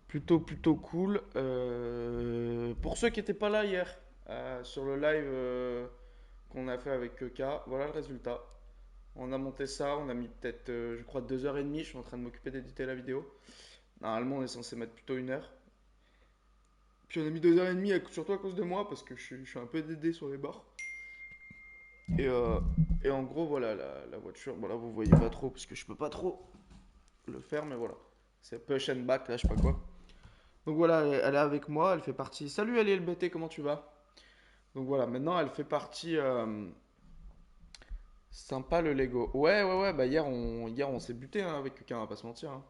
Plutôt cool. Pour ceux qui n'étaient pas là hier, sur le live qu'on a fait avec K, voilà le résultat. On a monté ça, on a mis peut-être, je crois, 2h30. Je suis en train de m'occuper d'éditer la vidéo. Normalement, on est censé mettre plutôt 1 heure. Puis on a mis 2h30, surtout à cause de moi, parce que je suis un peu dédé sur les bords. Et, euh, et en gros, voilà, la voiture, voilà, vous voyez pas trop, parce que je peux pas trop le faire, mais voilà. C'est push and back, là, je sais pas quoi. Donc voilà, elle est avec moi, elle fait partie. Salut Ali LBT, comment tu vas? Donc voilà, maintenant elle fait partie. Sympa le Lego. Ouais, bah hier on s'est buté hein, avec quelqu'un, on va pas se mentir, hein.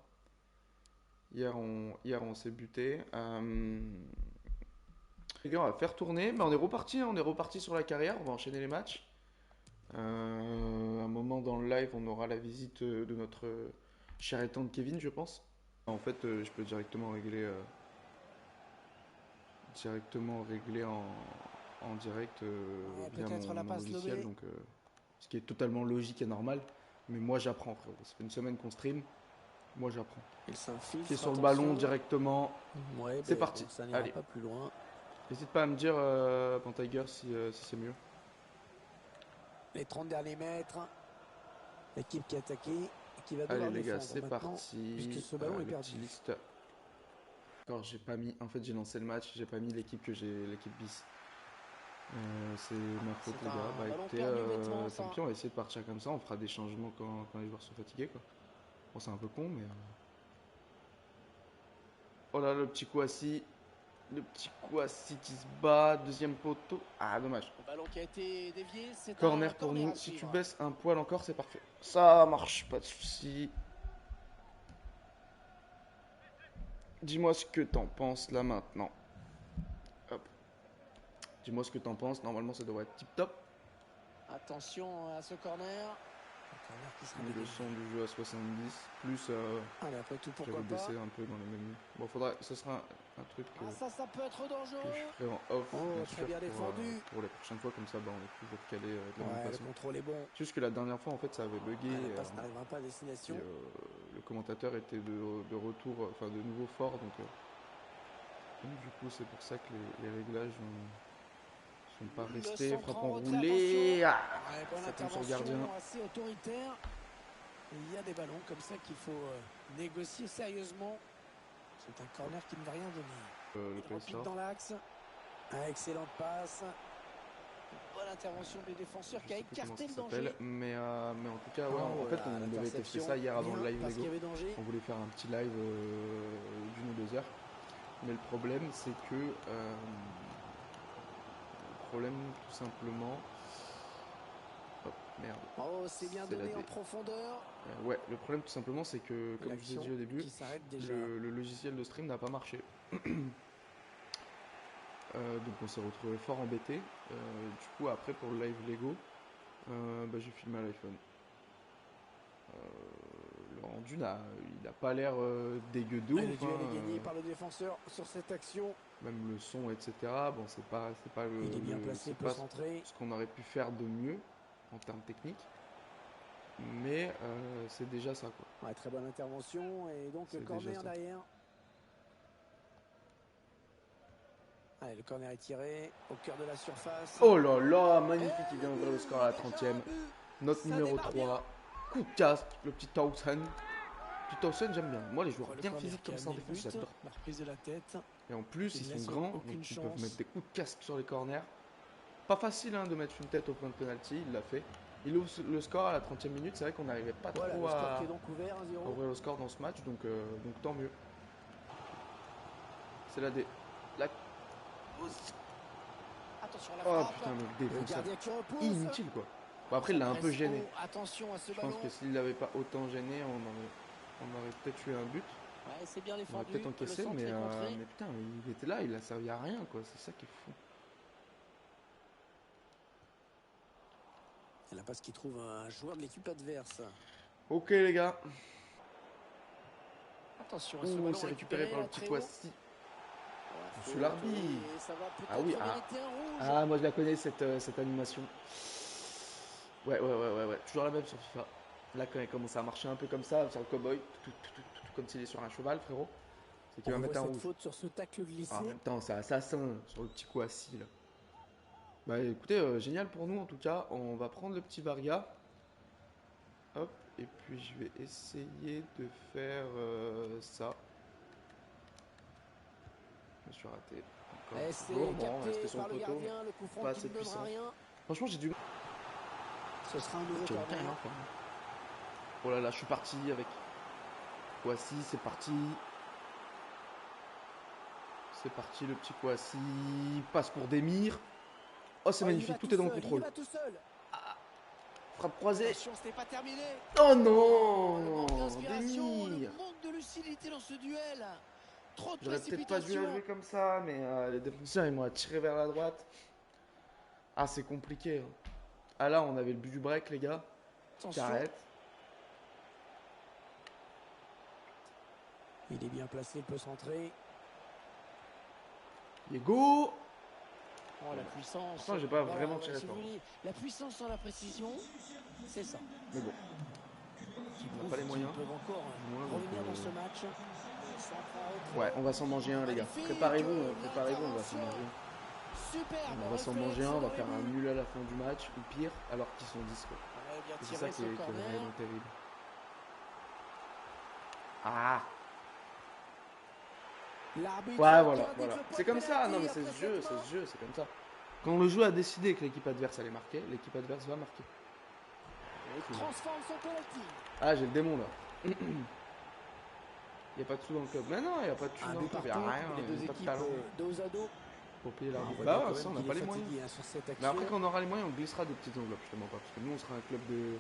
Hier on s'est buté. Les gars, on va faire tourner, mais on est reparti, hein, on est reparti sur la carrière, on va enchaîner les matchs. Un moment dans le live, on aura la visite de notre cher et tendre Kevin, je pense. En fait, je peux directement régler en direct Ouais, via peut-être la mon passe logiciel, lobée. donc ce qui est totalement logique et normal. Mais moi j'apprends, frérot. Ça fait une semaine qu'on stream, moi j'apprends. Il Pied s'infiltre, sur le ballon attention. directement. Ouais, C'est ben parti. bon, ça n'ira Allez. pas plus loin. N'hésite pas à me dire, Pantiger, si c'est mieux. Les 30 derniers mètres. L'équipe qui a attaqué et qui va Allez devoir les gars, défendre c'est maintenant, puisque parti. ce ballon est Le petit perdu. list. Encore, j'ai pas mis. En fait, j'ai lancé le match, j'ai pas mis l'équipe que j'ai, l'équipe bis. C'est ma faute, C'est les gars. un Bah ballon écoutez, perdu bêtement, tant ça. pis, on va essayer de partir comme ça. On fera des changements quand les joueurs sont fatigués, quoi. Bon, c'est un peu con, mais. Oh là, le petit coup assis. Le petit coup assis qui se bat. Deuxième poteau. Ah, dommage. Le ballon qui a été dévié, c'est un Corner pour corner nous. à Si tu suivre. baisses un poil encore, c'est parfait. Ça marche, pas de souci. Dis-moi ce que t'en penses là maintenant. Hop. Dis-moi ce que t'en penses. Normalement, ça devrait être tip top. Attention à ce corner. Un corner qui sera Mais le dégagé. son du jeu à 70. Plus, Allez, après tout, j'avais pourquoi pas. baissé un peu dans les menus. Bon, ce sera un truc Ah, ça peut être que je dangereux. ferai en off, bien Oh, très sûr, bien défendu. pour les prochaines fois. Comme ça, bah, on est toujours calé de la même Ouais, le façon. contrôle est bon. C'est juste que la dernière fois, en fait, ça avait bugué. Ah, la passe n'arrivera pas à Et destination. le commentateur était de retour, enfin de nouveau fort. Donc, du coup, c'est pour ça que les réglages sont pas Le restés. centre Frappe en retrait, enroulée. attention. Ah, Ouais, bonne ça tombe sur le gardien. intervention, assez autoritaire. Et il y a des ballons comme ça qu'il faut négocier sérieusement. C'est un corner qui ne va rien donner. Le Il play repique sort. dans l'axe. Ah, excellente passe. Bonne intervention des défenseurs Je qui a sais plus comment écarté ça le s'appelle. danger. Mais en tout cas, ouais, en Oh fait, là, on devait tester l'interception. ça hier avant le Bien, live parce qu'il Lego. y avait danger. On voulait faire un petit live d'1 ou 2 heures. Mais le problème, c'est que. Le problème, tout simplement. Hop, merde. Oh, c'est bien C'est la donné en D. profondeur. Ouais, le problème, tout simplement, c'est que, Et comme je vous ai dit l'action au début, qui s'arrête déjà. le logiciel de stream n'a pas marché. Donc, on s'est retrouvé fort embêté. Du coup, après, pour le live Lego, bah, j'ai filmé à l'iPhone. Le rendu, il n'a pas l'air dégueu de Et le ouf, hein, duel est gagné par le défenseur sur cette action. même le son, etc. Bon, c'est pas Il est bien placé, peut centrer. ce qu'on aurait pu faire de mieux en termes techniques, mais c'est déjà ça, quoi. Ouais, très bonne intervention. Et donc le C'est déjà corner ça. derrière. Allez, le corner est tiré au cœur de la surface. Oh là là, Et magnifique, il vient le d'ouvrir le but, score à la déjà 30e. un but. Note Ça numéro démarre bien. 3. Coup de casse, le petit Towson. Petit Towson, j'aime bien. Moi, les joueurs Le bien corner physiques qui a comme ça en amené le défense, but. j'adore. La reprise de la tête. Et en plus, Il ils ne sont laisse grands, donc aucune ils peuvent mettre chance. des coups de casque sur les corners. Pas facile hein, de mettre une tête au point de penalty, il l'a fait. Il ouvre le score à la 30e minute, c'est vrai qu'on n'arrivait pas Voilà, trop le score qui à est donc ouvert, 1-0. ouvrir le score dans ce match, donc tant mieux. C'est la... Attention à la Oh frappe. putain, le Le défenseur gardien qui repousse. inutile quoi. Bon Oh, après ça il l'a un peu presse gêné. haut. Attention à ce Je pense ballon. que s'il l'avait pas autant gêné, on aurait peut-être eu un but. Ouais, c'est bien On aurait peut-être défendu. Le encaissé, centre est contré. mais putain, il était là, il a servi à rien quoi, c'est ça qui est fou. Et la passe qui trouve un joueur de l'équipe adverse. Ok les gars. Attention à ce Ouh, ballon c'est récupéré récupéré par le là petit très haut. Toissi. Ouais, Monsieur faute, oui, l'arbitre. et ça va Ah oui, peut-être mériter un rouge. ah, moi je la connais cette animation. Ouais. Toujours la même sur FIFA. Là, quand il commence à marcher un peu comme ça, sur le cowboy, tout comme s'il est sur un cheval, frérot. C'est qu'il On va voit mettre un cette rouge. faute sur ce tacle glissé. Ah, en même temps, c'est assassin sur le petit coup assis là. Bah écoutez, génial pour nous en tout cas. On va prendre le petit Varga. Hop, et puis je vais essayer de faire ça. Je me suis raté. Encore Et c'est toujours. Bon, on va capté rester sur par le le poteau, mais gardien, le coup franc pas qui assez ne donnera puissant. rien. Franchement, j'ai du. Ce sera un nouveau Quel corner. talent, quoi. Oh là là, je suis parti avec. Kouassi, c'est parti. C'est parti, le petit Kouassi. Passe pour Demir. Oh, c'est Oh, il y magnifique, va tout tout est dans le seul, il y contrôle. va tout seul. Frappe croisée. Attention, ce n'est pas terminé. Oh Le non, manque d'inspiration, le Demir. manque de lucidité dans ce duel. Trop de J'aurais peut-être pas dû la précipitation. jouer comme ça, mais les défenseurs ils m'ont attiré vers la droite. Ah, c'est compliqué, hein. Ah là, on avait le but du break, les gars. Qui Attention. arrête. Il est bien placé, il peut centrer. Diego. Oh, la puissance. Pourtant, j'ai pas vraiment tiré si fort. vous voulez, la puissance sans la précision, c'est ça. Mais bon, Qui on n'a prouve pas les qu'ils moyens. peuvent encore Moi, donc, revenir dans ce match. ouais, on va s'en manger un, les gars. Préparez-vous, préparez-vous, on va s'en manger un. Super. On va s'en manger un, on va faire un nul à la fin du match, ou pire, alors qu'ils sont 10, quoi. Et c'est ça qui est vraiment terrible. Ah! Ouais, voilà. C'est comme ça, non mais c'est ce jeu, c'est comme ça. Quand le jeu a décidé que l'équipe adverse allait marquer, l'équipe adverse va marquer. Transforme son collectif. Ah, j'ai le démon là. Il n'y a pas de sous dans le club. Mais non, il n'y a pas de sous dans le club, il n'y a rien, Les deux il n'y a pas de équipes talent. dos à dos. Pour payer On l'arbitre. voit Bah bien ouais, quand ça, on même n'a pas qu'il les est moyens. fatigué, sur cette Mais action. après, quand on aura les moyens, on glissera des petites enveloppes, je te mens pas. Parce que nous, on sera un club de.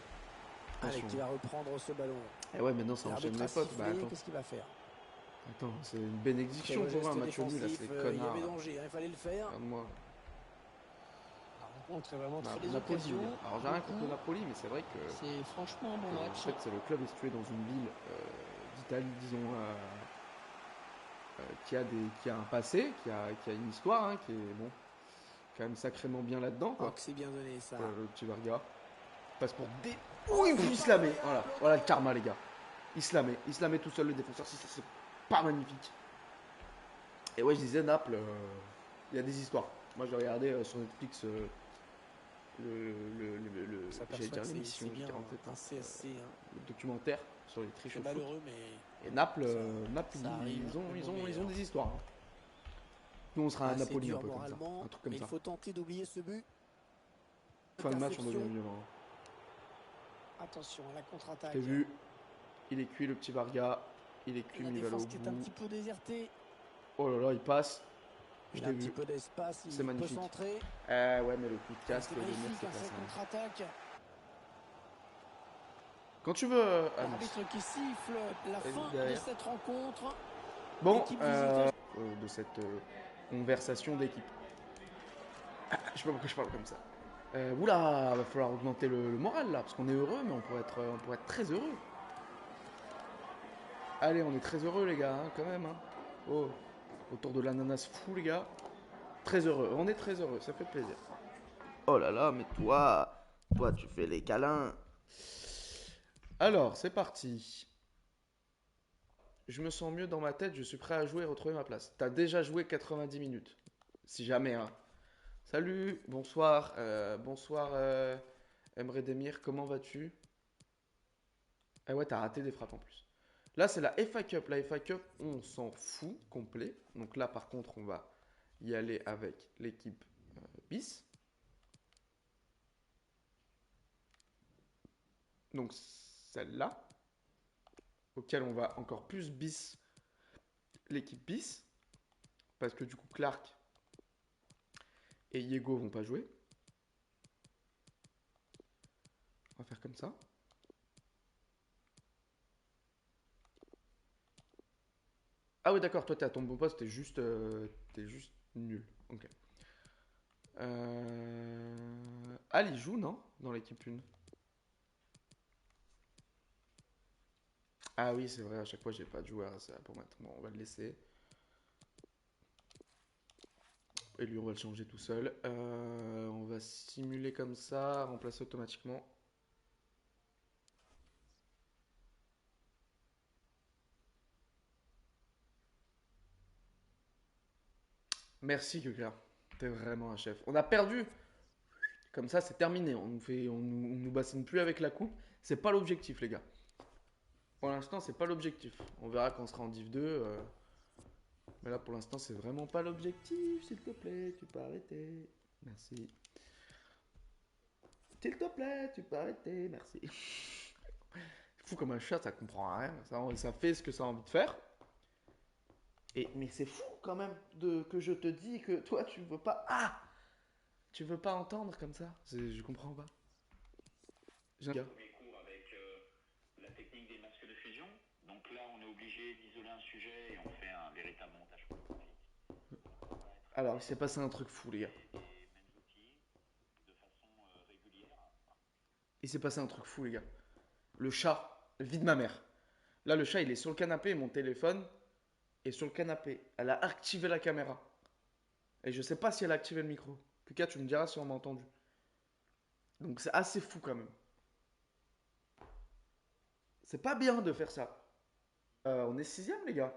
Allez, Attention. qui va reprendre ce ballon. Et ouais, maintenant, ça enchaîne L'arbitre a les potes. Bah sifflé, attends. qu'est-ce qu'il va faire? Attends, c'est une bénédiction Très beau pour un geste match nul, là, défensif, c'est les il y connards. avait là. danger, hein, il fallait le faire. Regarde-moi. La rencontre est vraiment Bah, très des Napoli, occasions. les gars. Alors, j'ai rien contre le Napoli, mais c'est vrai que. C'est franchement un bon En match. fait, c'est le club est situé dans une ville d'Italie, disons, qui a un passé, qui a une histoire, hein, qui est bon, quand même sacrément bien là-dedans, Oh, quoi. que c'est bien donné ça. Voilà, le petit Varga passe pour des. Oui, il se la met. Voilà le karma, les gars. Il se la met tout seul, le défenseur. C'est pas magnifique. Et ouais, je disais Naples, il y a des histoires. Moi, j'ai regardé sur Netflix On s'aperçoit j'allais dire que l'émission, c'est bien j'ai 47 un ans, CSC. le documentaire sur les triches C'est au foot. malheureux, mais Et Naples, ça arrive, ils ont des histoires, hein. Nous, on sera à c'est Napoli un dur peu comme ça. moralement, Un truc comme mais ça. il faut tenter d'oublier ce but. Fin de match, on devient Interception. violent. Attention à la contre-attaque. J'ai vu. Il est cuit, le petit Varga. Il est cuit, La mais il va aller au défense qui est un bout. petit peu désertée. Oh là là, il passe. Je Il a t'ai un petit vu. peu d'espace, il C'est peut magnifique. centrer. Ouais, mais le coup de casque C'est de Demir, magnifique, c'est hein, pas cette ça. contre-attaque. Quand tu veux. Ah, non. L'arbitre qui siffle la Vas-y, fin de derrière. cette rencontre. Bon, L'équipe visiteuse. de cette conversation d'équipe. Je sais pas pourquoi je parle comme ça. Oula, va falloir augmenter le moral là, parce qu'on est heureux, mais on pourrait être très heureux. Allez, on est très heureux les gars, hein, quand même. Hein. Oh, autour de l'ananas fou les gars. Très heureux, on est très heureux, ça fait plaisir. Oh là là, mais toi tu fais les câlins. Alors, c'est parti. Je me sens mieux dans ma tête, je suis prêt à jouer et retrouver ma place. T'as déjà joué 90 minutes. Si jamais, hein. Salut, bonsoir, Emre Demir, comment vas-tu? Ah ouais, t'as raté des frappes en plus. Là, c'est la FA Cup. La FA Cup, on s'en fout complet. Donc là, par contre, on va y aller avec l'équipe bis. Donc celle-là, auquel on va encore plus bis l'équipe bis. Parce que du coup, Clark et Diego vont pas jouer. On va faire comme ça. Ah oui, d'accord, toi t'es à ton bon poste, t'es juste nul. Ok. Ali joue, non? Dans l'équipe 1. Ah oui, c'est vrai, à chaque fois j'ai pas de joueur pour mettre. Bon, on va le laisser. Et lui, on va le changer tout seul. On va simuler comme ça, remplacer automatiquement. Merci, Keka. T'es vraiment un chef. On a perdu. Comme ça, c'est terminé. On nous bassine plus avec la coupe. C'est pas l'objectif, les gars. Pour l'instant, c'est pas l'objectif. On verra quand on sera en Div 2. Mais là, pour l'instant, c'est vraiment pas l'objectif. S'il te plaît, tu peux arrêter. Merci. S'il te plaît, tu peux arrêter. Merci. Fou comme un chat, ça comprend rien. Ça fait ce que ça a envie de faire. Mais c'est fou quand même que je te dis que toi, tu veux pas. Ah, tu veux pas entendre comme ça. Je comprends pas. J'ai un gars. Premier cours avec la technique des masques de fusion. Donc là, on est obligé d'isoler un sujet et on fait un véritable montage photographique. On va Alors, il travailler s'est passé un truc fou, les gars. les mêmes outils de façon régulière. Il s'est passé un truc fou, les gars. Le chat vide ma mère. Là, le chat, il est sur le canapé et mon téléphone est sur le canapé. Elle a activé la caméra. Et je sais pas si elle a activé le micro. En tout cas, tu me diras si on m'a entendu. Donc, c'est assez fou quand même. C'est pas bien de faire ça. On est sixième, les gars.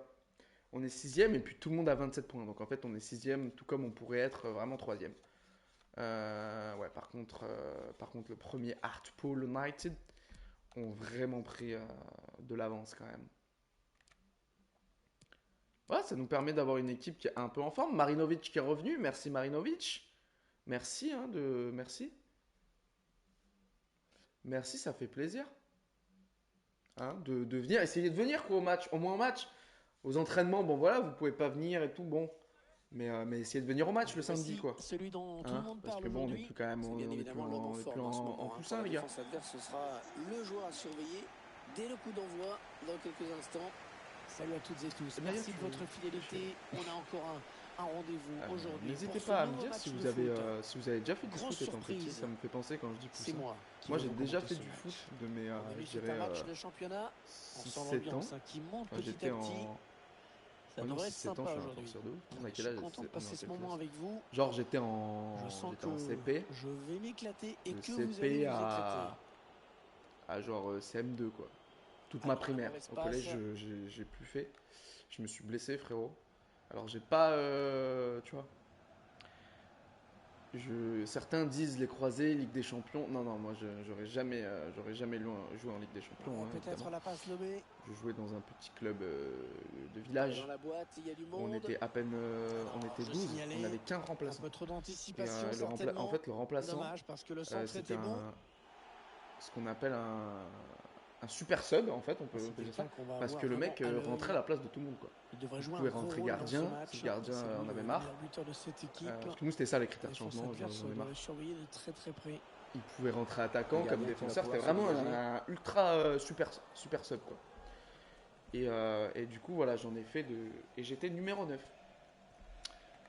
On est sixième et puis tout le monde a 27 points. Donc en fait, on est sixième, tout comme on pourrait être vraiment troisième. Ouais, par contre, le premier Hartlepool United ont vraiment pris de l'avance quand même. Ouais, ça nous permet d'avoir une équipe qui est un peu en forme. Marinovic qui est revenu. Merci Marinovic. Merci, merci. Merci, ça fait plaisir. De venir, essayer de venir quoi, au match, au moins au match. Aux entraînements, bon voilà, vous pouvez pas venir et tout, bon. Mais essayez de venir au match le samedi, Voici quoi. celui dont tout le monde Parce parle que bon, on n'est aujourd'hui. plus quand même, C'est bien on est plus évidemment l'homme en on est plus forme en ce en moment. plus Pour 1, la les gars. défense adverse, ce sera le joueur à surveiller dès le coup d'envoi dans quelques instants. Salut à toutes et tous. D'ailleurs, Merci de votre fidélité. On a encore un rendez-vous aujourd'hui n'hésitez pour ce pas à me nouveau dire match si de vous avez, foot. si vous avez déjà fait du Grosse foot étant petit. surprise. Ça me fait penser quand je dis C'est poussin. moi qui Moi, vais j'ai vous déjà commenter fait ce du foot match. de mes, On a vu je c'est dirais, un match de championnat. On sent 6-7 ans. l'ambiance qui monte Quand petit j'étais à petit. en. Ça Ouais, non, devrait être 6-7 ans, je sympa suis un aujourd'hui. forceur de ouf. On Je a quel suis âge? content de On est en passer ce quelle moment classe? avec vous. Genre, Je sens j'étais que en CP. je vais m'éclater et De que vous allez CP vous éclater. à genre CM2, quoi. Toute ma Alors, un primaire. mauvais Au passe. collège, j'ai plus fait. Je me suis blessé, frérot. Alors, j'ai pas. Tu vois. Certains disent les croisés, Ligue des Champions. Non, non, moi, j'aurais jamais joué en Ligue des Champions, Peut-être évidemment. la passe lobée. Je jouais dans un petit club de Et village dans la boîte, il y a du où on monde. était à peine. On Alors, était je 12. On signalais n'avait qu'un un remplaçant. peu trop Et d'anticipation, en certainement. fait, le remplaçant, Dommage parce que le centre c'était était bon. ce qu'on appelle un super sub, en fait, on C'est peut dire quelqu'un ça. qu'on va Parce avoir que le vraiment mec à rentrait à l'œil. la place de tout le monde, quoi. Il devrait Il jouer un pouvait gros rentrer rôle dans ce gardien, si match. le gardien C'est lui en avait le marre. meilleur buteur de cette équipe. Parce que nous, c'était ça les critères La de défense changement, adverse j'en ai doit marre. le surveiller de très très près. Il pouvait rentrer Le attaquant comme gardien qui va défenseur, c'était pouvoir se vraiment dégager. un ultra super sub, quoi. Et du coup, voilà, j'en ai fait de. Et j'étais numéro 9.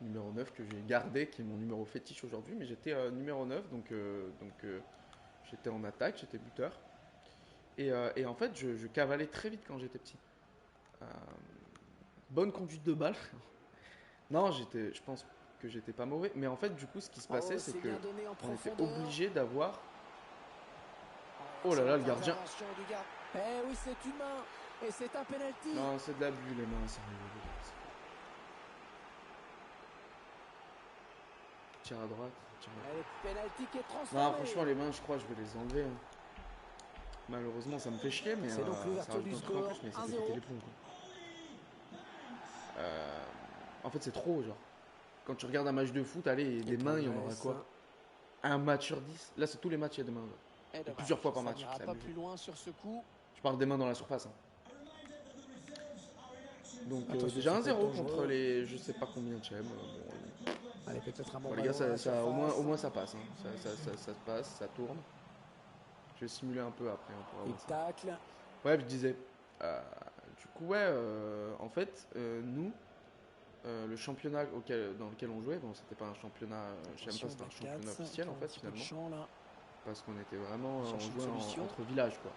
Numéro 9 que j'ai gardé, qui est mon numéro fétiche aujourd'hui, mais j'étais numéro 9, donc j'étais en attaque, j'étais buteur. Et en fait, je cavalais très vite quand j'étais petit. Euh, Bonne conduite de balle. Non, je pense que j'étais pas mauvais, mais en fait, du coup, ce qui se passait, c'est c'est que bien donné en on était profondeur. obligé d'avoir. Oh là là, le gardien. Eh oui, c'est humain. Et c'est un penalty. Non, c'est de l'abus, les mains, sérieux. Tire à droite, tire à droite. Et le penalty qui est transformé. Non, franchement, les mains, je crois, je vais les enlever. Malheureusement, ça me fait chier, mais C'est donc ça l'ouverture rajoute du un truc en score, plus, mais ça fait 1-0. péter les plombs, quoi. En fait, c'est trop, genre. Quand tu regardes un match de foot, allez, des mains, il y en aura quoi? Un match sur 10. Là, c'est tous les matchs, il y a des mains. Et plusieurs fois par ça match, n'ira c'est pas abusé. plus loin sur ce coup. Je parle des mains dans la surface. Donc Attention, déjà ça peut être 1-0 contre dangereux. les je sais pas combien de chem. Allez, peut-être un bon Bon, les gars, ballon dans la surface. au moins ça passe. Ça passe, ça tourne. Je vais simuler un peu après. On pourra Il voir ça. tacle. Ouais, je disais. Du coup, ouais, en fait, nous, le championnat dans lequel on jouait, bon, c'était pas un championnat, je sais même pas si c'était un championnat officiel en fait, finalement. Champ, là. Parce qu'on était vraiment, on Cherche une jouait solution. entre villages, quoi.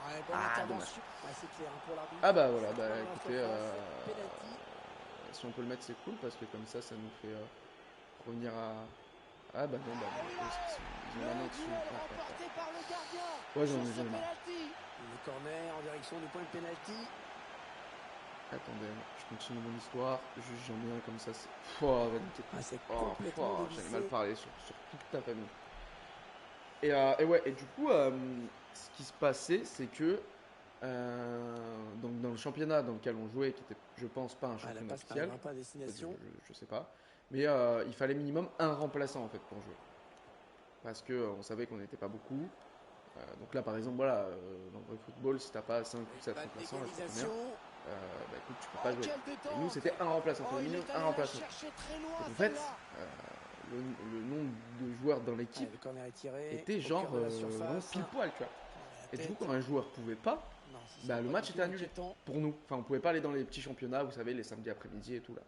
Ouais, bonne intervention. Ouais, c'est clair pour l'arbitre. Ah bah voilà, Ça bah prend dans la écoutez, surface. Penalty. si on peut le mettre, c'est cool parce que comme ça nous fait revenir à. Ah bah non, bah non, ils ont la main dessus. Le duel remporté par le gardien. Ouais, Sur j'en ce ai marre. penalty. Le corner en direction du point de penalty. Attendez, je continue mon histoire. Juste j'en ai un comme ça. Pouah, vanité. Ah, c'est Oh, complètement j'en ai mal dévissé. parlé sur toute ta famille. Et ouais, et du coup, ce qui se passait, c'est que donc dans le championnat dans lequel on jouait, qui était, je pense, pas un Ah, la championnat passe officiel, n'arrivera pas à peut-être, destination. je sais pas, mais il fallait minimum un remplaçant en fait pour jouer, parce que on savait qu'on n'était pas beaucoup. Donc là, par exemple, voilà, dans le vrai football, si t'as pas 5 ou Une 7 balle remplaçants, là, je sais pas combien, d'égalisation. bah écoute, tu peux Oh, pas jouer. quelle Et nous, détente! c'était un remplaçant, Oh, fallait il minimum est un allé la remplaçant. chercher très loin, Donc en fait, celle-là. le nombre de joueurs dans Allez, l'équipe le corner est tiré était au genre cœur de la vraiment surface. pile poil, tu vois. Oh, Et la du coup, tête. quand un joueur pouvait pas, Non, ce sera bah, le pas match du était tout annulé inquiétant. pour nous. Enfin, on pouvait pas aller dans les petits championnats, vous savez, les samedis après-midi et tout là.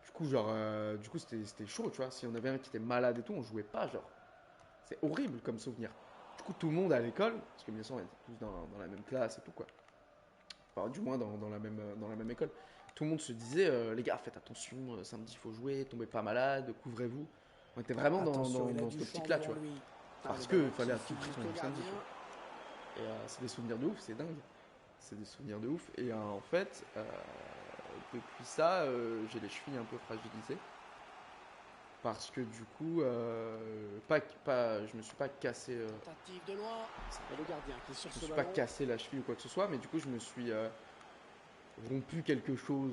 Du coup, genre, du coup, c'était chaud, tu vois. Si on avait un qui était malade et tout, on jouait pas, genre. C'est horrible comme souvenir. Du coup, tout le monde à l'école, parce que bien sûr, on était tous dans la même classe et tout, quoi. Enfin, du moins dans la même école. Tout le monde se disait, les gars, faites attention, samedi, il faut jouer, tombez pas malade, couvrez-vous. On était vraiment Attention, il a dans du cette champ optique-là, tu devant vois. lui. Ah, le Parce qu'il ballon fallait qui à tout file prix qu'on jusqu'au joue samedi, gardien. quoi. Et c'est des souvenirs de ouf, c'est dingue. C'est des souvenirs de ouf. Et en fait, depuis ça, j'ai les chevilles un peu fragilisées. Parce que du coup, je me suis pas cassé, Tentative de loin. Et le gardien qui est sur je me ce suis pas ballon. cassé la cheville ou quoi que ce soit, mais du coup, je me suis rompu quelque chose,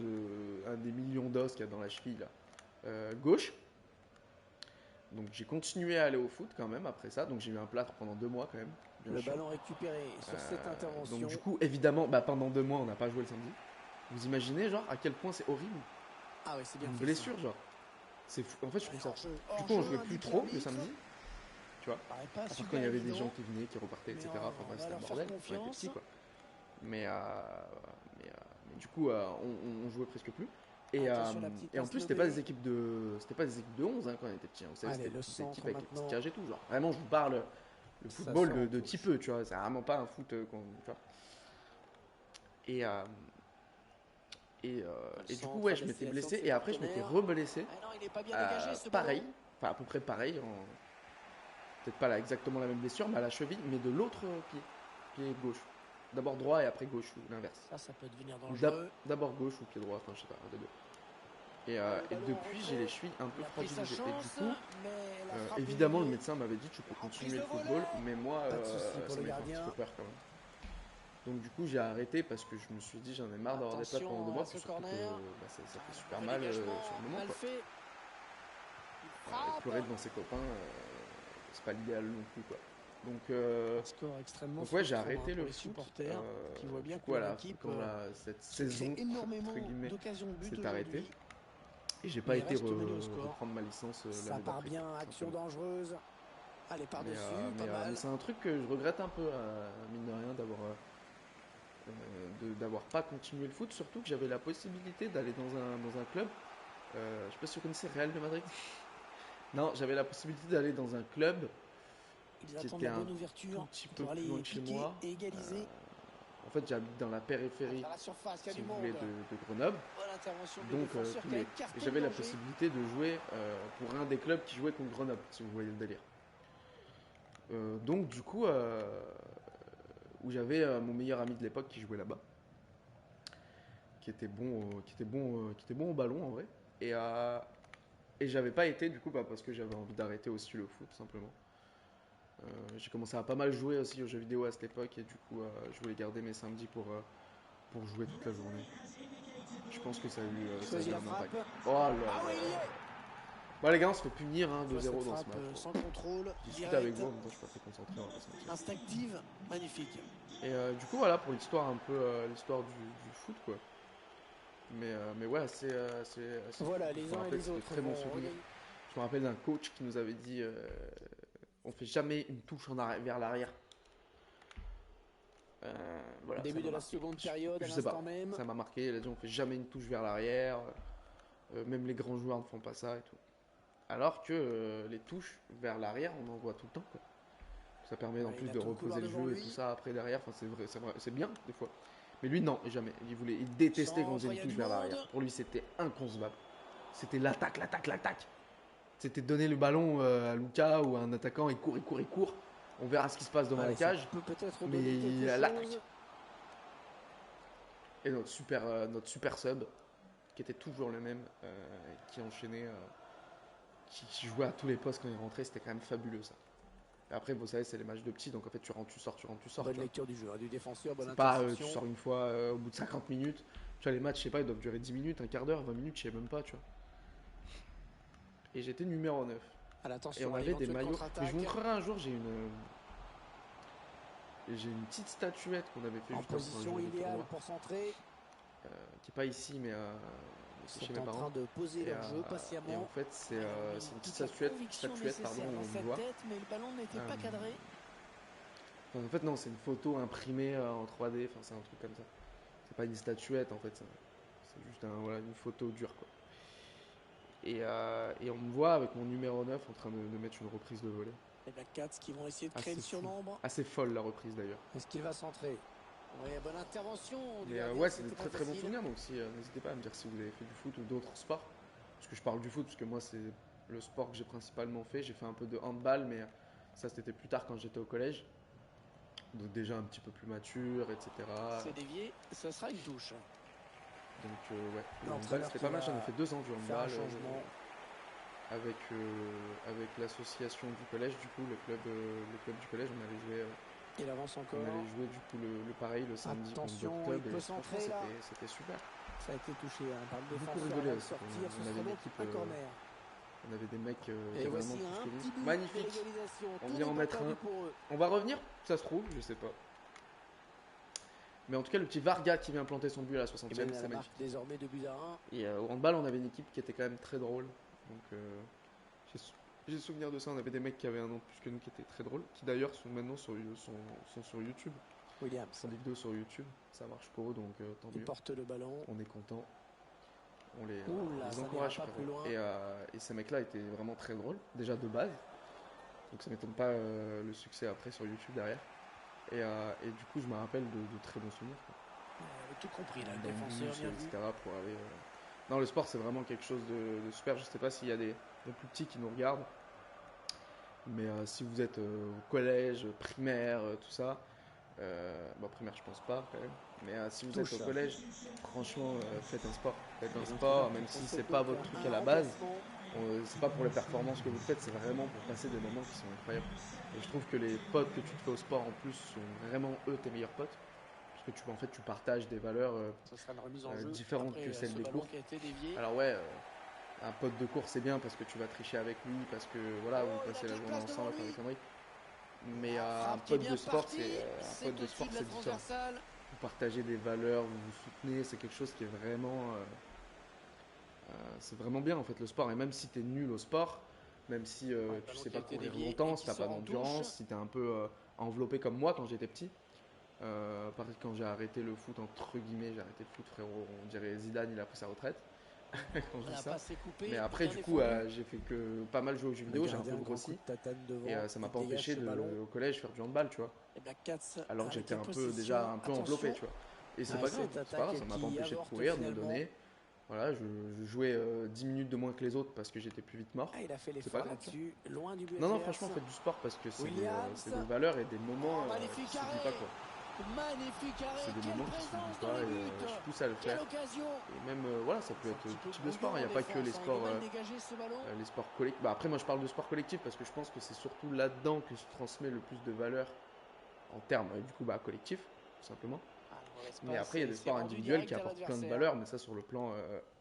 un des millions d'os qu'il y a dans la cheville là, gauche. Donc j'ai continué à aller au foot quand même après ça. Donc j'ai eu un plâtre pendant 2 mois quand même, bien Le sûr. ballon récupéré sur cette Donc intervention. du coup, évidemment, bah, pendant 2 mois, on n'a pas joué le samedi. Vous imaginez genre à quel point c'est horrible Ah ouais, c'est bien une fait. blessure genre. C'est fou. En fait, je trouve ça. Hors-jeu, Du coup, on hors-jeu, jouait plus indique trop le l'arbitre. samedi, tu vois. Paraît pas À part quand super il y avait des évident, gens qui venaient, qui repartaient, mais etc. Enfin on bref, va c'était un leur faire bordel. On était confiance. petits quoi. Mais, mais, mais du coup, on jouait presque plus. Attention la petite Et en passe plus, c'était pas des lobée. équipes de, c'était pas des équipes de 11 hein, quand on était petits. Vous savez, Allez, c'était des le petites équipes centre avec les petits maintenant. cages et tout. Genre, vraiment, je vous parle le Ça football sort en de touche. petit peu, tu vois. C'est vraiment pas un foot qu'on, tu vois. Et, euh, et du coup, Centre ouais, à je m'étais destination de blessé. ses Et après, je m'étais partenaires. reblessé. Ah non, il n'est pas bien dégagé ce Pareil, ballon. enfin à peu près pareil. Peut-être pas là, exactement la même blessure, mais à la cheville, mais de l'autre pied. Pied gauche. D'abord droit et après gauche, ou l'inverse. Ça peut devenir dangereux. D'abord gauche ou pied droit, enfin je sais pas, un des deux. Et depuis, j'ai les chevilles un peu Il a pris sa fragilisées. Et du chance, coup, mais la frappe est évidemment, le liée. médecin m'avait dit tu peux En prise continuer de le football, volée. mais moi, Pas de souci pour ça le m'a fait un petit gardien. peu peur quand même. Donc du coup, j'ai arrêté parce que je me suis dit j'en ai marre d'avoir des plates pendant 2 Attention mois, à puis ce surtout que corner. bah, ça fait super Le mal dégagement, sur le moment. mal Quoi. fait. Il Et pleurer frappe. devant ses copains, c'est pas l'idéal non plus. Quoi. Un score extrêmement Donc ouais, j'ai frustrant, arrêté pour le les foot. supporters qui voient bien Du que coup, leur voilà, équipe quand cette se crée saison, énormément entre guillemets, d'occasions de but s'est arrêtée. aujourd'hui. Et j'ai pas Mais été reste mené au score. reprendre ma licence Ça l'année part d'après. bien, Quoi, action simplement. dangereuse. Allez, par-dessus, pas Mais mal. c'est un truc que je regrette un peu, mine de rien, d'avoir pas continué le foot, surtout que j'avais la possibilité d'aller dans un club. Je sais pas si vous connaissez Real de Madrid. Non, j'avais la possibilité d'aller dans un club Ils qui attendent était la un bonne ouverture tout petit peu pour plus aller loin de chez piquer moi. et égaliser. En fait, j'habite dans la périphérie, Dans la surface, il y a si du vous monde. voulez, de Grenoble. Bonne intervention du Donc, défenseur qui a et écarté j'avais le la danger. possibilité de jouer pour un des clubs qui jouait contre Grenoble, si vous voyez le délire. Donc, du coup, où j'avais mon meilleur ami de l'époque qui jouait là-bas, qui était bon au ballon en vrai. Et j'avais pas été du coup parce que j'avais envie d'arrêter aussi le foot simplement. J'ai commencé à pas mal jouer aussi aux jeux vidéo à cette époque et du coup je voulais garder mes samedis pour jouer toute la journée. Je pense que ça a Choisit eu la un frappe. impact. Oh là là. Ah oui, il y est. Bon les gars, on se fait punir hein, On voit 2-0 cette dans ce frappe match. sans contrôle, Je discute avec direct, vous, en même temps je suis pas très concentré, on va pas se mentir. instinctive, magnifique. Et du coup voilà pour l'histoire un peu l'histoire du foot quoi. Mais ouais, c'est Voilà, fou. Je les me uns et rappelle, les c'était autres très bon vont souvenir. regagner. Je me rappelle d'un coach qui nous avait dit on fait jamais une touche vers l'arrière. Voilà, ça Début m'a de la marqué. seconde période, à Je sais pas, l'instant même. ça m'a marqué. Il a dit on fait jamais une touche vers l'arrière. Même les grands joueurs ne font pas ça et tout. Alors que les touches vers l'arrière, on en voit tout le temps. Quoi. Ça permet en Ouais, plus il a de tout le couloir reposer le devant jeu et lui. tout ça après derrière. Enfin, c'est vrai, c'est bien des fois. Mais lui, non, jamais. Il détestait qu'on faisait Centre, une il y a touche du vers monde. l'arrière. Pour lui, c'était inconcevable. C'était l'attaque, l'attaque, l'attaque. C'était donner le ballon à Lucas ou à un attaquant, il court, il court, il court. On verra ce qui se passe devant Allez, la cage. ça peut peut-être Mais donner quelque l'attaque. chose. Et notre super sub, qui était toujours le même, qui enchaînait, qui jouait à tous les postes quand il rentrait, c'était quand même fabuleux ça. Et après, vous savez, c'est les matchs de petits, donc en fait, tu rentres, tu sors, tu rentres, tu sors. Bonne Tu vois. lecture du jeu, hein, du défenseur, bonne C'est pas, tu interception. sors une fois au bout de 50 minutes. Tu vois, les matchs, je sais pas, ils doivent durer 10 minutes, un quart d'heure, 20 minutes, je sais même pas, tu vois. Et j'étais numéro 9. À Et l'attention, on à avait des l'éventuelle maillots. Mais contre-attaque. je vous montrerai un jour, j'ai une petite statuette qu'on avait fait En justement pour un position jour de idéale tournoi, pour centrer. qui est pas ici, mais Ils c'est chez sont mes en parents. train de poser Et, leur jeu et en patiemment. fait, c'est Il a mis une petite toute la statuette, conviction pardon, nécessaire dans où on cette voit. tête, mais le ballon n'était pas cadré. Enfin, en fait, non, c'est une photo imprimée en 3D, enfin, c'est un truc comme ça. C'est pas une statuette, en fait, c'est juste voilà, une photo dure, quoi. Et on me voit avec mon numéro 9 en train de mettre une reprise de volée. Les Black Cats qui vont essayer de créer Assez le fou. surnombre. Assez folle la reprise d'ailleurs. Est-ce qu'il va centrer? Oui, bonne intervention. Mais ouais, c'est des très très bons souvenirs, donc n'hésitez pas à me dire si vous avez fait du foot ou d'autres sports. Parce que je parle du foot, parce que moi c'est le sport que j'ai principalement fait. J'ai fait un peu de handball, mais ça c'était plus tard quand j'étais au collège. Donc déjà un petit peu plus mature, etc. C'est dévié, ce sera une touche. Donc ouais, le handball L'entraîneur c'était qui pas mal, va j'en ai fait 2 ans du faire un handball. changement. Avec l'association du collège, du coup, le club du collège, Il avance encore. on allait jouer du coup le pareil le samedi Attention, contre d'autres il clubs. peut Et franchement, centrer là. c'était super. Ça a été touché hein, par le Beaucoup défenseur rigolé avant de aussi. sortir. On Ce avait sera une donc équipe, un corner. On avait des mecs qui Et avaient voici vraiment un plus que petit nous. but Magnifique. d'égalisation. On Tout vient en n'est pas mettre perdu un. pour eux. On va revenir, ça se trouve, je sais pas. Mais en tout cas, le petit Varga qui vient planter son but à la Et 60e, bien, la c'est marque magnifique. désormais 2 buts à 1. Et au handball, on avait une équipe qui était quand même très drôle. Donc j'ai souvenir de ça. On avait des mecs qui avaient un an de plus que nous qui étaient très drôles. Qui d'ailleurs sont maintenant sur YouTube. Williams. Ils font des vidéos sur YouTube. Ça marche pour eux, donc tant Il mieux. porte le ballon. On est content. On les, Oula, les ça encourage. n'ira pas plus loin. Et ces mecs-là étaient vraiment très drôles, déjà de base. Donc ça m'étonne pas le succès après sur YouTube derrière. Et du coup, je me rappelle de très bons souvenirs. Quoi. Il avait tout compris là, le Dans le défenseur bus, bien vu. etc. pour aller. Non, le sport, c'est vraiment quelque chose de super. Je sais pas s'il y a des plus petits qui nous regardent. Mais si vous êtes au collège, primaire, tout ça. Bon, primaire, je pense pas quand même. Mais si vous êtes au collège, franchement, faites un sport. Faites un sport, même si c'est pas votre truc à la base. C'est pas pour les performances que vous faites, c'est vraiment pour passer des moments qui sont incroyables. Et je trouve que les potes que tu te fais au sport en plus sont vraiment eux tes meilleurs potes. Parce que en fait, tu partages des valeurs Ça sera une remise en jeu différentes après que celles ce des ballon cours. qui a été dévié. Alors ouais, un pote de cours c'est bien parce que tu vas tricher avec lui, parce que voilà, vous passez la journée ensemble à faire des conneries. Mais un pote de sport, c'est différent. Vous partagez des valeurs, vous vous soutenez, c'est quelque chose qui est vraiment, c'est vraiment bien en fait le sport. Et même si tu es nul au sport, même si tu sais pas courir longtemps, si t'as pas d'endurance, si tu es un peu enveloppé comme moi quand j'étais petit. Pareil, quand j'ai arrêté le foot, entre guillemets, j'ai arrêté le foot, frérot. On dirait Zidane, il a pris sa retraite. Quand je dis ça. Mais après, du coup, j'ai fait que pas mal jouer aux jeux vidéo, j'ai un peu grossi. Et ça m'a pas empêché au collège faire du handball, tu vois. Alors que j'étais déjà un peu enveloppé, tu vois. Et c'est pas grave, ça m'a pas empêché de courir, de me donner. Voilà, je jouais 10 minutes de moins que les autres parce que j'étais plus vite mort. Il a fait c'est pas l'effort grave. là-dessus, loin du but. Non, franchement, faites du sport parce que c'est des valeurs et des moments qui s'oublient pas, quoi. Magnifique arrêt, c'est des quelle moments qui s'oublient présence pas dans le et but. je pousse à le faire. Et même, voilà, ça peut être tout type de sport. Il n'y a pas que les sports collectifs. Bah, après, moi, je parle de sport collectif parce que je pense que c'est surtout là-dedans que se transmet le plus de valeur en termes, du coup, collectif, tout simplement. Mais après, il y a des sports individuels qui apportent plein de valeurs, mais ça sur le plan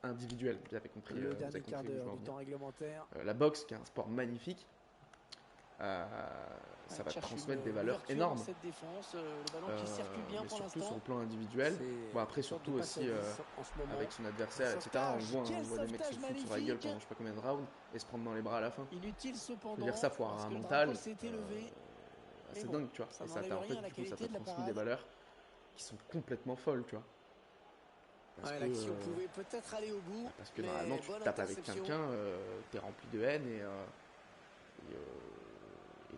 individuel. Vous avez compris, le dernier quart d'heure du temps réglementaire. La boxe, qui est un sport magnifique, ça va transmettre des valeurs énormes. Cette défense, le ballon qui circule bien mais pour surtout l'instant. sur le plan individuel. Bon, après, surtout aussi avec son adversaire, etc. On voit des mecs se foutre sur la gueule pendant je sais pas combien de rounds et se prendre dans les bras à la fin. Inutile cependant. Je veux dire, ça, faut avoir un mental. C'est dingue, tu vois. Et ça t'a en fait, du coup, ça t'a transmis des valeurs qui sont complètement folles, tu vois. L'action pouvait peut-être aller au bout. Parce que normalement, tu tapes avec quelqu'un, t'es rempli de haine et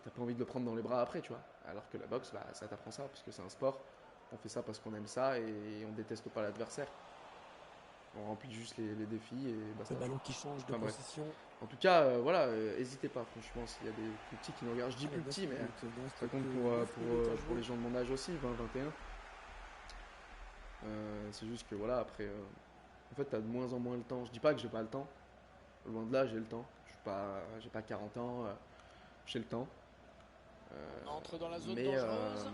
t'as pas envie de le prendre dans les bras après, tu vois. Alors que la boxe, ça t'apprend ça, parce que c'est un sport. On fait ça parce qu'on aime ça et on déteste pas l'adversaire. On remplit juste les défis et basta. Le ballon qui change de position. En tout cas, voilà, n'hésitez pas, franchement, s'il y a des plus petits qui nous regardent. Je dis plus petits, mais ça compte pour les gens de mon âge aussi, 20, 21. C'est juste que voilà, après, en fait, t'as de moins en moins le temps. Je dis pas que j'ai pas le temps. Loin de là, j'ai le temps. J'ai pas 40 ans, j'ai le temps. On entre dans la zone Mais, dangereuse.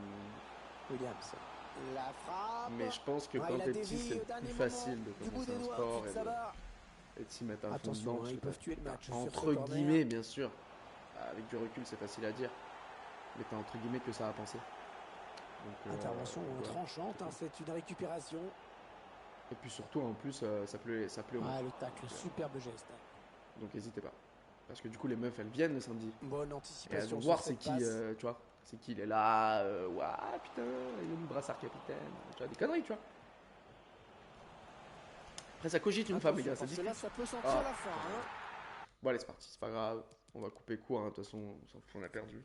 Williams. La frappe. mais je pense que Ah, quand il a t'es petit, c'est dévié le au plus dernier moment. facile de Du bout commencer des un doigts, sport au-dessus de sa barre. et de s'y mettre à fond dedans. Attention, Parce hein, que ils peuvent tuer le match sur ce entre corner. guillemets, bien sûr. Avec du recul, c'est facile à dire. Mais t'as entre guillemets que ça à penser. Donc, Intervention voilà. tranchante, hein, c'est une récupération. Et puis surtout, en plus, ça plaît au monde. Ah, le tacle, superbe geste. Donc n'hésitez pas. Parce que du coup, les meufs, elles viennent le samedi. Bonne Et elles anticipation vont sur voir c'est cette qui, passe. tu vois. C'est qui, il est là. Ouah, putain, il est où le brassard capitaine. Tu vois, des conneries, tu vois. Après, ça cogite une femme, les gars, ça Parce que discute. là, ça peut sentir Ah, la fin. Hein. Bon, allez, c'est parti, c'est pas grave. On va couper court, hein, de toute façon, on s'en fout, on a perdu.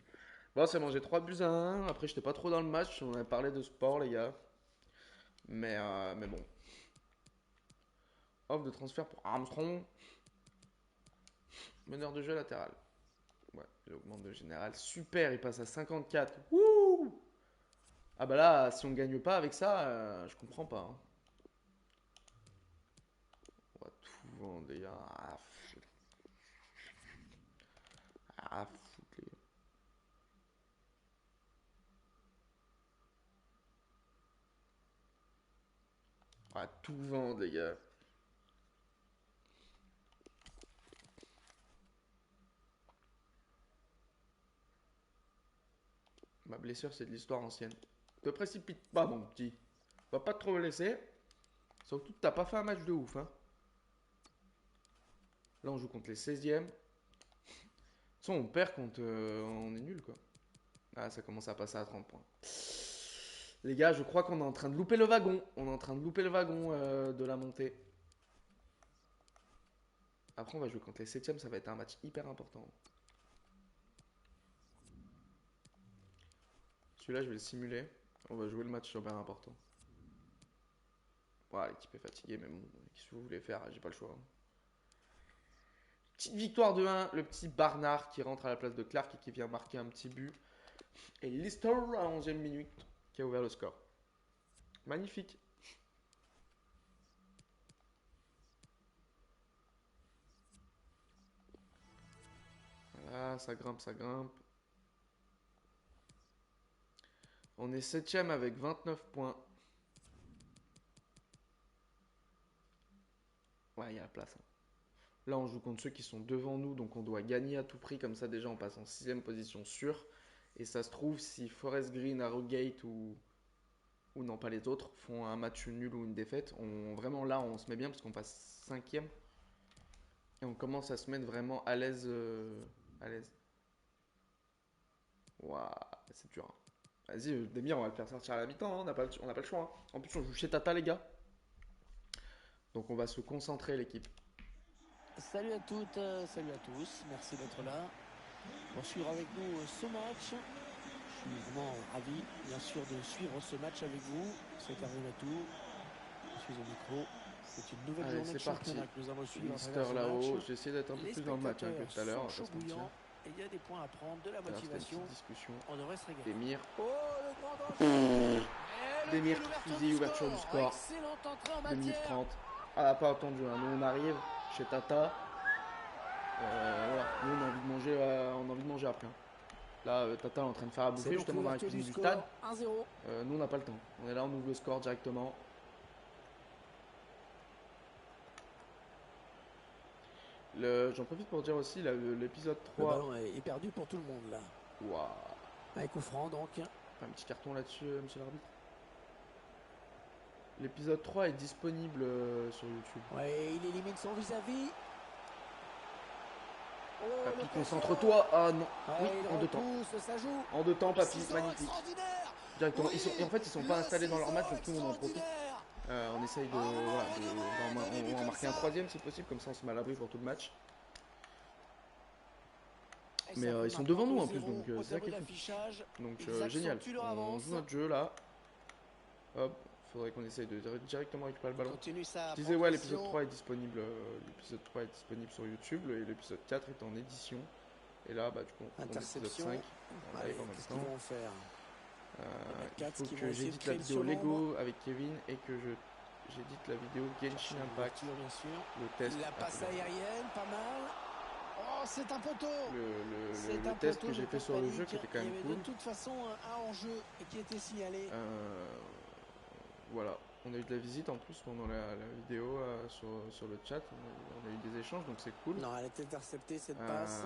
Bon, c'est mangé 3 buts à 1. Après, j'étais pas trop dans le match. On avait parlé de sport, les gars. Mais bon. Offre de transfert pour Armstrong. Meneur de jeu latéral. Ouais, il augmente de général. Super, il passe à 54. Wouh! Ah bah là, si on gagne pas avec ça, je comprends pas. Hein. On va tout vendre, les gars. Ah, foutre, les gars. On va tout vendre, les gars. Ma blessure, c'est de l'histoire ancienne. Te précipite pas, mon petit. Va pas trop le laisser. Surtout que t'as pas fait un match de ouf. Hein. Là, on joue contre les 16e. De toute façon, on perd contre. On est nul, quoi. Ah, ça commence à passer à 30 points. Les gars, je crois qu'on est en train de louper le wagon. On est en train de louper le wagon de la montée. Après, on va jouer contre les 7e. Ça va être un match hyper important. Celui-là, je vais le simuler. On va jouer le match super important. Voilà, l'équipe est fatiguée, mais bon, qu'est-ce que vous voulez faire? J'ai pas le choix. Hein. Petite victoire de 1, le petit Barnard qui rentre à la place de Clark et qui vient marquer un petit but. Et Lister à 11e minute qui a ouvert le score. Magnifique. Voilà, ça grimpe, ça grimpe. On est 7ème avec 29 points. Ouais, il y a la place. Hein. Là, on joue contre ceux qui sont devant nous, donc on doit gagner à tout prix. Comme ça, déjà, on passe en 6ème position sûre. Et ça se trouve, si Forest Green, Arrowgate ou non, pas les autres, font un match nul ou une défaite, vraiment là, on se met bien parce qu'on passe 5ème. Et on commence à se mettre vraiment à l'aise. À l'aise. Waouh, c'est dur. Hein. Vas-y, Demir, on va le faire sortir à la mi-temps. Hein. On n'a pas le choix. Hein. En plus, on joue chez Tata, les gars. Donc, on va se concentrer, l'équipe. Salut à toutes, salut à tous. Merci d'être là. Pour suivre avec nous ce match. Je suis vraiment ravi, bien sûr, de suivre ce match avec vous. C'est Karim Atou. Je suis au micro. C'est une nouvelle Allez, journée de c'est parti. championnat que nous avons suivi à Lister travers ce là-haut. match. J'ai essayé d'être un peu Les plus dans le match hein, que spectateurs tout à l'heure. On sont va chauds pas se mentir. bouillants et il y a des points à prendre, de la C'était une motivation. petite discussion. On devrait se régaler. Demir. Oh, le grand danger! Demir qui fusille, ouverture du score. Excellente entrée en 2 minutes matière. 30. Ah, elle n'a pas attendu. Hein. Nous, on arrive chez Tata. Voilà. Nous, on a envie de manger après. Hein. Là, Tata est en train de faire à bouffer justement dans la cuisine du stade. 1-0. Nous, on n'a pas le temps. On est là, on ouvre le score directement. J'en profite pour dire aussi l'épisode Le 3. ballon est perdu pour tout le monde là. Waouh. Avec coup franc donc. Un petit carton là-dessus, monsieur l'arbitre. L'épisode 3 est disponible sur YouTube. Ouais, il élimine son vis-à-vis. Oh, Papy, concentre-toi. Ah non. Ouais, Oui, il en 2 temps. repousse, ça joue. En 2 temps, papy, Ciseaux magnifique. extraordinaire. Directement. Oui, Et en fait, ils sont pas installés dans leur match, donc nous, on en profite. extraordinaire. On essaye on va en marquer un 3ème si possible, comme ça on se met à l'abri pour tout le match. Et Mais ça fait ils sont maintenant devant nous en 2-0 plus, donc au c'est ça qui tableau est fou. d'affichage. Donc Ils génial. accentuent leur On avance. joue notre jeu là. Hop, faudrait qu'on essaye de directement récupérer le ballon. Continue sa Je disais ouais, l'épisode progression. 3 est disponible. L'épisode 3 est disponible sur YouTube et l'épisode 4 est en édition. Et là, bah du coup, on tourne l'épisode Interception. 5. On Allez, arrive en même qu'est-ce qu'ils temps. vont faire? Il 4 faut qui vont que essayer de j'édite la créer le vidéo surnombre. Lego avec Kevin et que j'édite la vidéo Genshin Impact, L'ouverture, bien sûr. le test. La passe aérienne, pas mal. Oh, c'est un poteau. C'est Le un test poteau, que mais j'ai pas fait de sur le jeu panique. qui était quand Il y même avait cool. de toute façon un hors-jeu qui était signalé. Voilà, on a eu de la visite en plus pendant la vidéo sur le chat, on a eu des échanges donc c'est cool. Non, elle est interceptée cette passe.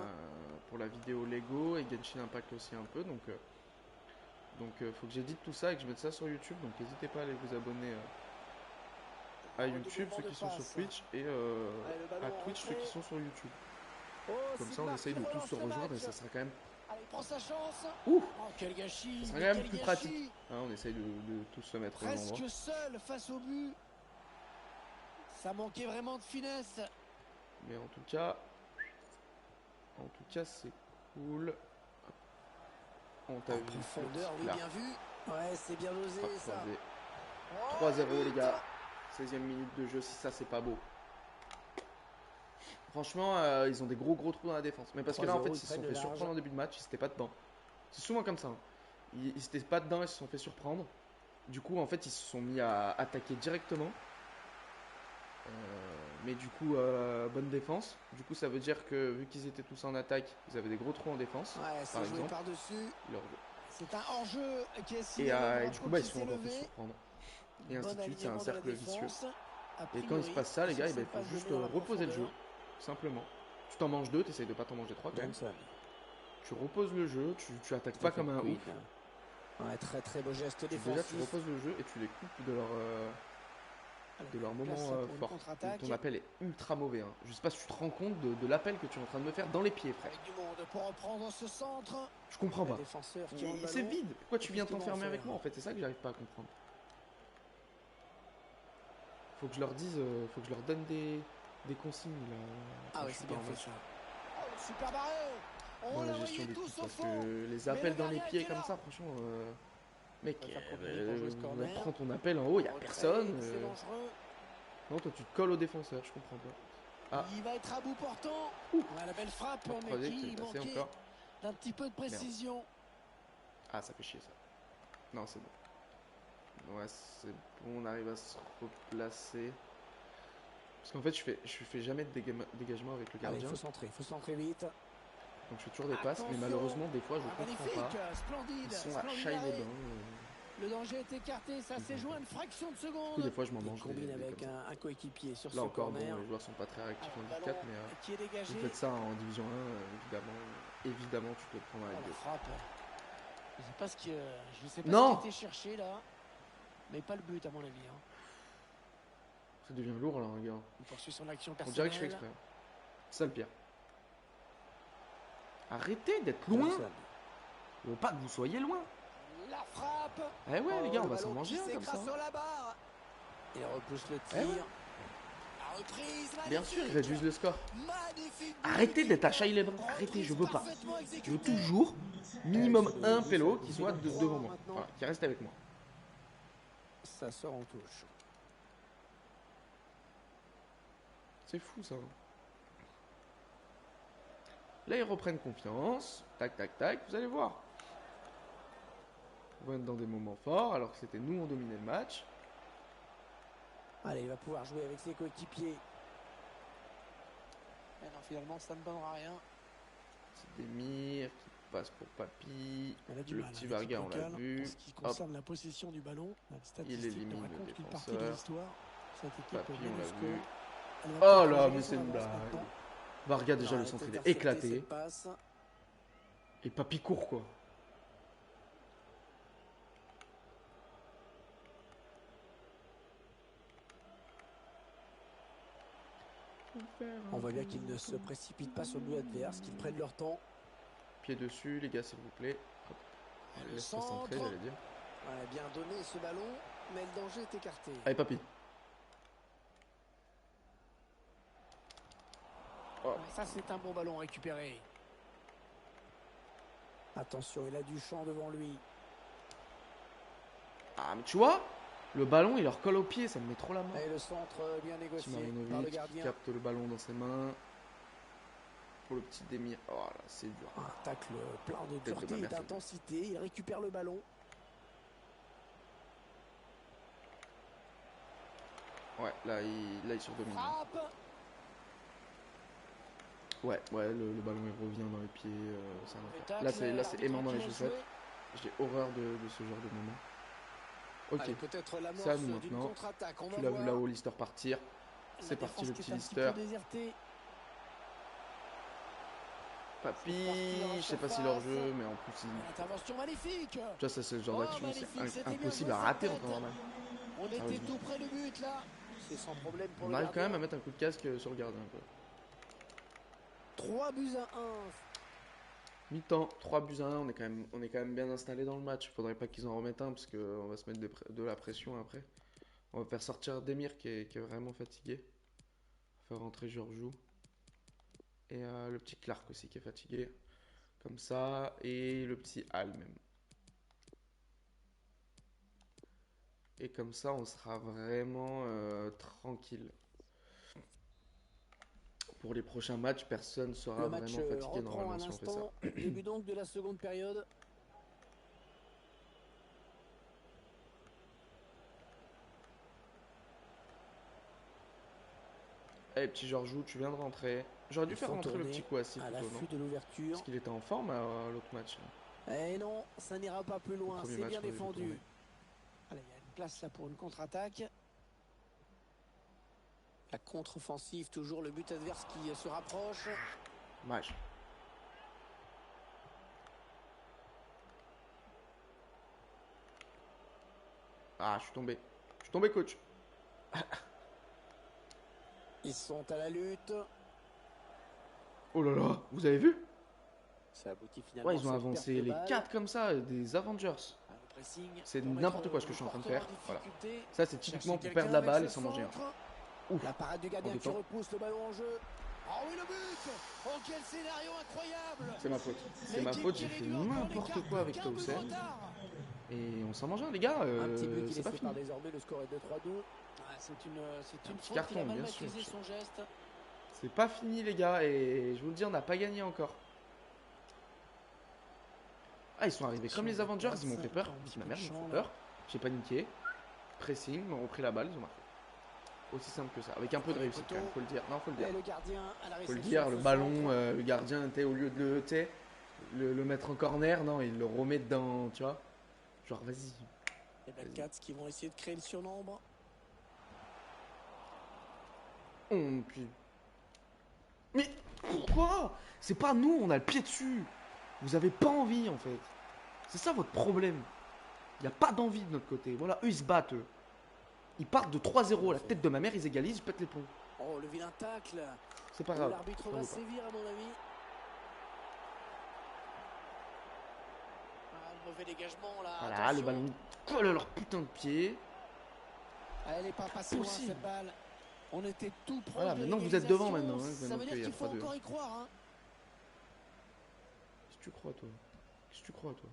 Pour la vidéo Lego et Genshin Impact aussi un peu, donc faut que j'édite tout ça et que je mette ça sur YouTube, donc n'hésitez pas à aller vous abonner à YouTube ceux qui sont sur Twitch et à Twitch ceux qui sont sur YouTube. Oh, Comme ça on Sigmar essaye qui de tous relance se le rejoindre et match. ça sera quand même Allez, prends sa chance. Ouh, Oh, quel gâchis. ça sera mais quand même quel plus gâchis. pratique. Hein, on essaye de tous se mettre au même endroit. Presque seul face au but. Ça manquait vraiment de finesse. Mais en tout cas c'est cool. On t'a En vu. profondeur, oui, Là. bien vu. Ouais, c'est bien osé ça. Oh, 3-0 les but. gars. 16e minute de jeu, si ça c'est pas beau. Franchement, ils ont des gros trous dans la défense. Mais parce que là en fait ils se sont fait surprendre en début de match, ils s'étaient pas dedans. C'est souvent comme ça. Hein. Ils s'étaient pas dedans, ils se sont fait surprendre. Du coup en fait ils se sont mis à attaquer directement. Mais du coup bonne défense. Du coup ça veut dire que vu qu'ils étaient tous en attaque, ils avaient des gros trous en défense. Ouais, c'est joué par-dessus. C'est un hors-jeu qui est signé. Et du coup ils se font encore plus surprendre. Et ainsi de suite, c'est un cercle vicieux. Et quand il se passe ça, les gars, il faut juste reposer le jeu. Simplement. Tu t'en manges 2, tu essayes de pas t'en manger 3 quand même. Tu reposes le jeu, tu attaques pas comme un ouf. Ouais, très beau geste défensif. Déjà, tu reposes le jeu et tu les coupes de leur moment fort. Ton appel est ultra mauvais. Hein. Je sais pas si tu te rends compte de l'appel que tu es en train de me faire dans les pieds, frère. Avec du monde pour reprendre ce centre. Je comprends pas. C'est vide. Pourquoi tu viens t'enfermer avec moi en fait? C'est ça que j'arrive pas à comprendre. Faut que je leur dise, faut que je leur donne des consignes là. Ah ouais, c'est bien fait ça. Oh, super barré. Dans la gestion des coups, parce que les appels dans les pieds comme ça, franchement, mec, prends ton appel en haut, y a personne. Non, toi tu te colles au défenseur, je comprends pas. Ah. Il va être à bout portant. La belle frappe, mais qui manquait d'un petit peu de précision. Merde. Ah, ça fait chier ça. Non, c'est bon. Ouais, c'est bon, on arrive à se replacer. Parce qu'en fait, je fais jamais de dégagement avec le gardien. Il faut centrer vite. Donc je fais toujours des passes, mais malheureusement, des fois, je comprends pas. Ils sont à chaille les bains. Le danger est écarté, ça s'est joué une fraction de seconde. Des fois, je m'en mange. Combine avec un coéquipier sur ce là encore, corner. bon, les joueurs sont pas très réactifs en Ligue 4, mais qui est dégagé. vous faites ça en Division 1, évidemment, tu peux le prendre avec deux. Je sais pas ce qui était cherché là, mais pas le but à mon avis. Hein. Ça devient lourd là, gars. Il poursuit son action personnelle. On dirait que je fais exprès. C'est ça le pire. Arrêtez d'être loin. Je veux pas que vous soyez loin. La frappe. Eh ouais, les gars, on va s'en manger un comme ça. Sur la barre. Il repousse le tir. La reprise. Bien sûr, ils réduisent le score. Arrêtez d'être à chaille les bras. Arrêtez, je veux pas. Je veux toujours minimum un pélo qui soit devant moi. Voilà, qui reste avec moi. Ça sort en touche. C'est fou ça. Là, ils reprennent confiance. Tac, tac, tac. Vous allez voir. On va être dans des moments forts alors que c'était nous, on dominait le match. Allez, il va pouvoir jouer avec ses coéquipiers. Mais non, finalement, ça ne donnera rien. C'est Demir qui passe pour Papy. Le petit Varga, on l'a vu. En ce qui concerne la possession du ballon, il élimine le défenseur. Papy, on l'a vu. Oh là, mais c'est une blague. Varga, déjà, le centre, il est éclaté. Et Papy court, quoi. On voit bien qu'ils ne se précipitent pas sur le but adverse, qu'ils prennent leur temps. Pied dessus, les gars, s'il vous plaît. Le centre. j'allais dire. Ouais, bien donné ce ballon, mais le danger est écarté. Allez, Papy. Oh. Ça, c'est un bon ballon récupéré. Attention, il a du champ devant lui. Ah, mais tu vois, le ballon, il leur colle au pied, ça me met trop la main. Et le centre bien négocié par le gardien. Qui capte le ballon dans ses mains. Pour le petit Demir. Oh là, c'est dur. Un tacle plein de dureté et d'intensité. Il récupère le ballon. Ouais, là, il surdomine. Frappe. Ouais, le ballon il revient dans les pieds, c'est un Le enfer. tacle, Là, c'est l'arbitre aimant dans qui les laisse chaussettes. jouer. J'ai horreur de ce genre de moment. Ok, Allez, peut-être c'est à l'amorce nous d'une maintenant. contre-attaque. On Tu va l'as vu voir. là-haut, Lister partir. La C'est parti défense le qui petit est un petit Lister. peu désertée. Papy, C'est parti dans la je sais pas s'il est surface. hors-jeu, mais en plus, Une intervention magnifique. tu vois, ça c'est le genre Oh, d'action, magnifique, c'est c'était bien impossible joué, à cette rater en tête. temps normal. On était Sérieusement. tout près du but là. C'est sans problème pour On le arrive quand gardien. même à mettre un coup de casque sur le gardien, quoi. 3 buts à 1. Mi-temps, 3 buts à 1, on est quand même bien installé dans le match. Faudrait pas qu'ils en remettent un parce qu'on va se mettre de la pression après. On va faire sortir Demir qui est vraiment fatigué. Faire rentrer Georgiou. Et le petit Clark aussi qui est fatigué. Comme ça. Et le petit Al même. Et comme ça, on sera vraiment tranquille. Pour les prochains matchs, personne sera Le match vraiment fatigué reprend normalement à si on fait ça. l'instant. Début donc de la seconde période. Eh, petit Georgiou, tu viens de rentrer. J'aurais dû Ils faire sont rentrer le tournés petit Kouassi à plutôt, non? l'affût de l'ouverture. Parce qu'il était en forme à l'autre match. Là. Et non, ça n'ira pas plus loin. premier C'est match, bien on avait vu défendu. tourner. Allez, il y a une place là pour une contre-attaque. La contre-offensive, toujours le but adverse qui se rapproche. Dommage. Ah, je suis tombé. Je suis tombé, coach. Ils sont à la lutte. Oh là là, vous avez vu? Ça aboutit finalement Ouais, à ils ont cette avancé perte de les balle. 4 comme ça, des Avengers. Ah, le pressing C'est pour n'importe mettre quoi ce que le je suis en train de porteur faire. en Voilà. difficulté. Ça, c'est typiquement Chercher pour perdre quelqu'un la avec balle ce et s'en manger un. centre. Ouf. La parade du gardien En qui détente. repousse le ballon en jeu. Oh oui, le but! Oh, quel scénario incroyable! C'est ma faute. C'est ma L'équipe faute, qui j'ai fait réduit encore n'importe l'écart, quoi plus avec qu'un but de Tauser. retard. Et on s'en mange un, les gars. Un petit but qui C'est les pas sépare fini. désormais, le score est de 3-2. C'est une petit faute, carton, il a mal bien sûr. maîtrisé son geste. C'est pas fini, les gars. Et je vous le dis, on n'a pas gagné encore. Ah, ils sont arrivés comme les Avengers, ils m'ont fait peur. Ma mère, ils m'ont fait peur. J'ai paniqué. Pressing, m'ont repris la balle, ils ont marqué. Aussi simple que ça. Avec un peu de réussite quand même, faut le dire. Non, faut le dire. Et le gardien à la Faut le réception dire, de le ce ballon, centre. le gardien était au lieu de le mettre en corner, non, il le remet dedans, tu vois. Genre, vas-y. Les Black Cats qui vont essayer de créer le surnombre. Puis... Mais pourquoi? C'est pas nous, on a le pied dessus. Vous avez pas envie, en fait. C'est ça votre problème. Il n'y a pas d'envie de notre côté. Voilà, eux, ils se battent, eux. Ils partent de 3-0 à la tête de ma mère, ils égalisent, ils pètent les plombs. Oh, le vilain tacle. C'est pas grave. L'arbitre Ça va vaut pas. sévir, à mon avis. Ah, le mauvais dégagement, là. Voilà, Attention. le ballon colle à leur putain de pied. Ah, elle n'est pas passée loin, Possible. cette balle. On était tout proche Voilà, de maintenant vous êtes devant l'égalisation. maintenant. Hein, Ça maintenant veut qu'il dire y a qu'il faut 3-2. encore y croire. Hein. Qu'est-ce que tu crois, toi? Qu'est-ce que tu crois, toi?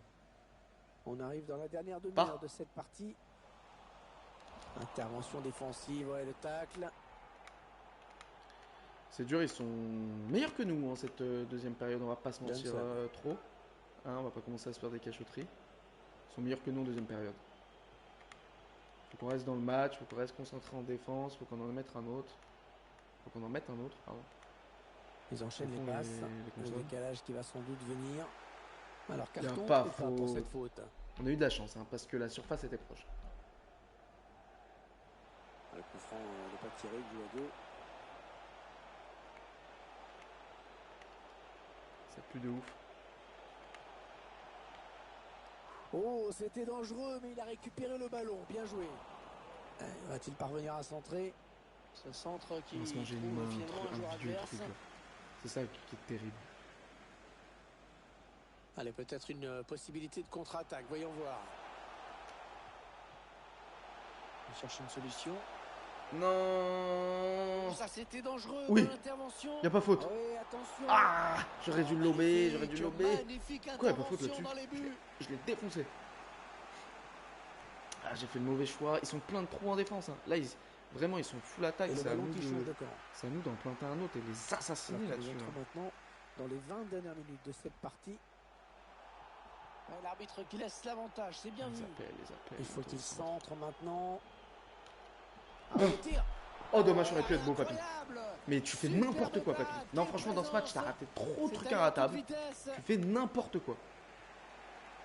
On arrive dans la dernière Pas. demi-heure de cette partie. Intervention défensive, ouais, le tacle. C'est dur, ils sont meilleurs que nous en cette deuxième période, on va pas se mentir Johnson. trop. Hein, on va pas commencer à se faire des cachotteries. Ils sont meilleurs que nous en deuxième période. Faut qu'on reste dans le match, faut qu'on reste concentré en défense, faut qu'on en mette un autre. Faut qu'on en mette un autre, pardon. Ils enchaînent Au fond, les passes. les Le consonnes. décalage qui va sans doute venir. Alors, Il y a carton pas ou pas pour faute. cette faute? On a eu de la chance, hein, parce que la surface était proche. Le coup franc n'est pas tiré, il joue à deux. Ça pue de ouf. Oh, c'était dangereux, mais il a récupéré le ballon. Bien joué. Va-t-il parvenir à centrer? Ce centre qui On va se manger une trouve main, finalement un joueur un vieux adverse. truc. Là. C'est ça qui est terrible. Allez, peut-être une possibilité de contre-attaque. Voyons voir. On cherche une solution. Non. Ça, c'était dangereux. Oui. Bonne intervention. Y a pas faute. Oui, attention. Ah, j'aurais dû le lober, j'aurais dû le Magnifique, lober. magnifique Pourquoi y a pas faute intervention là-dessus? dans les buts. Je l'ai défoncé. Ah, j'ai fait le mauvais choix. Ils sont plein de trous en défense. Hein. Là, vraiment, ils sont full attaque. Et le C'est à ballon nous qui change de de... camp. C'est à nous d'en planter un autre et les assassiner Alors, là-dessus. nous entrons Hein. maintenant dans les 20 dernières minutes de cette partie. Ouais, l'arbitre qui laisse l'avantage, c'est bien vu. Les appels. Il faut qu'il centre maintenant. Le tir. Oh, dommage, ça aurait pu être beau, Papy. Incroyable. Mais tu fais Superbe n'importe quoi, Papy. passe, Non, quelle franchement, dans ce match, t'as présence. raté trop de C'est trucs allé à toute ratables. vitesse. Tu fais n'importe quoi.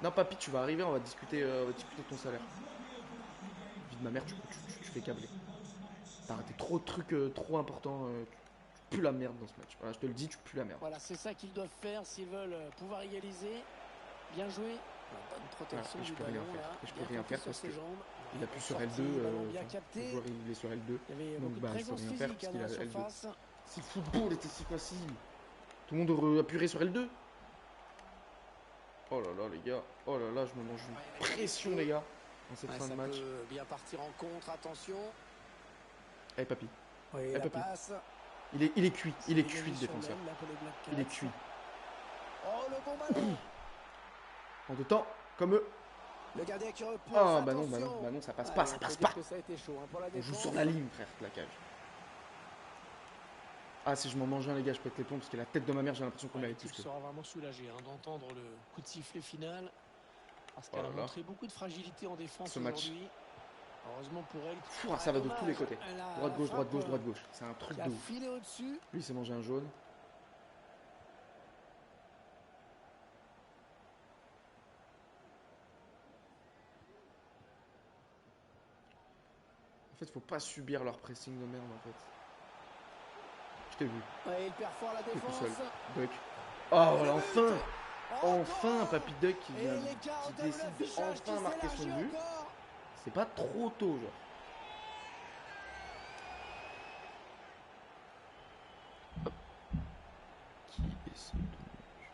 Non, Papy, tu vas arriver, on va discuter de ton salaire. Vie de ma mère, tu fais câbler. T'as raté trop de trucs trop importants. Tu pues la merde dans ce match. Voilà, je te le dis, tu pues la merde. Voilà, c'est ça qu'ils doivent faire s'ils veulent pouvoir égaliser. Bien joué. La bonne protection Voilà, et je du peux rien ballon faire. là. Et je peux Bien rien compris faire sur parce ses que jambes. Il appuie sur Sorti, L2. ballon bien Le capté. joueur il est sur L2. Il y avait Donc beaucoup de bah, je peux présence rien faire physique parce dans qu'il la a L2. surface. Si le football était si facile, tout le monde aurait appuyé sur L2. Oh là là, les gars. Oh là là, je me mange une pression, les gars, en cette Ouais, fin de ça match. peut bien partir en contre, attention. Allez, Papy. Oui, Eh, la Papy. passe. Il est cuit. Il est cuit, le Sur défenseur. l'aile, là, pour les Black Il est Cats. cuit. Oh, le bon ballon. En deux temps, comme eux. Le gardien qui repousse. Ah, bah non, attention. bah non, ça passe Ouais, pas, ça on passe peut dire pas. que ça a été chaud, hein, pour la On joue défense. sur la ligne, frère, la cage. Ah, si je m'en mange un, les gars, je pète les plombs parce que la tête de ma mère, j'ai l'impression qu'on Ouais, mérite l'équipe plus que. sera vraiment soulagée hein, d'entendre le coup de sifflet final. Parce Oh qu'elle là a là. montré beaucoup de fragilité en défense Ce match. aujourd'hui. Heureusement pour elle. Pfff, ça va de tous les côtés. Droite, gauche, droite, gauche, droite, gauche. C'est un truc Qui de a ouf. filé au-dessus. Lui, il s'est mangé un jaune. En fait, faut pas subir leur pressing de merde, en fait. Je t'ai vu. Ouais, il perd fort la T'es tout défense. seul. Duck. Oh, voilà, Le enfin but. Enfin, Encore. Papy Duck qui Et vient, l'écart qui au tableau décide d'affichage enfin qui marquer son s'élargit but. encore. C'est pas trop tôt, genre. Hop. Qui est ce dommage?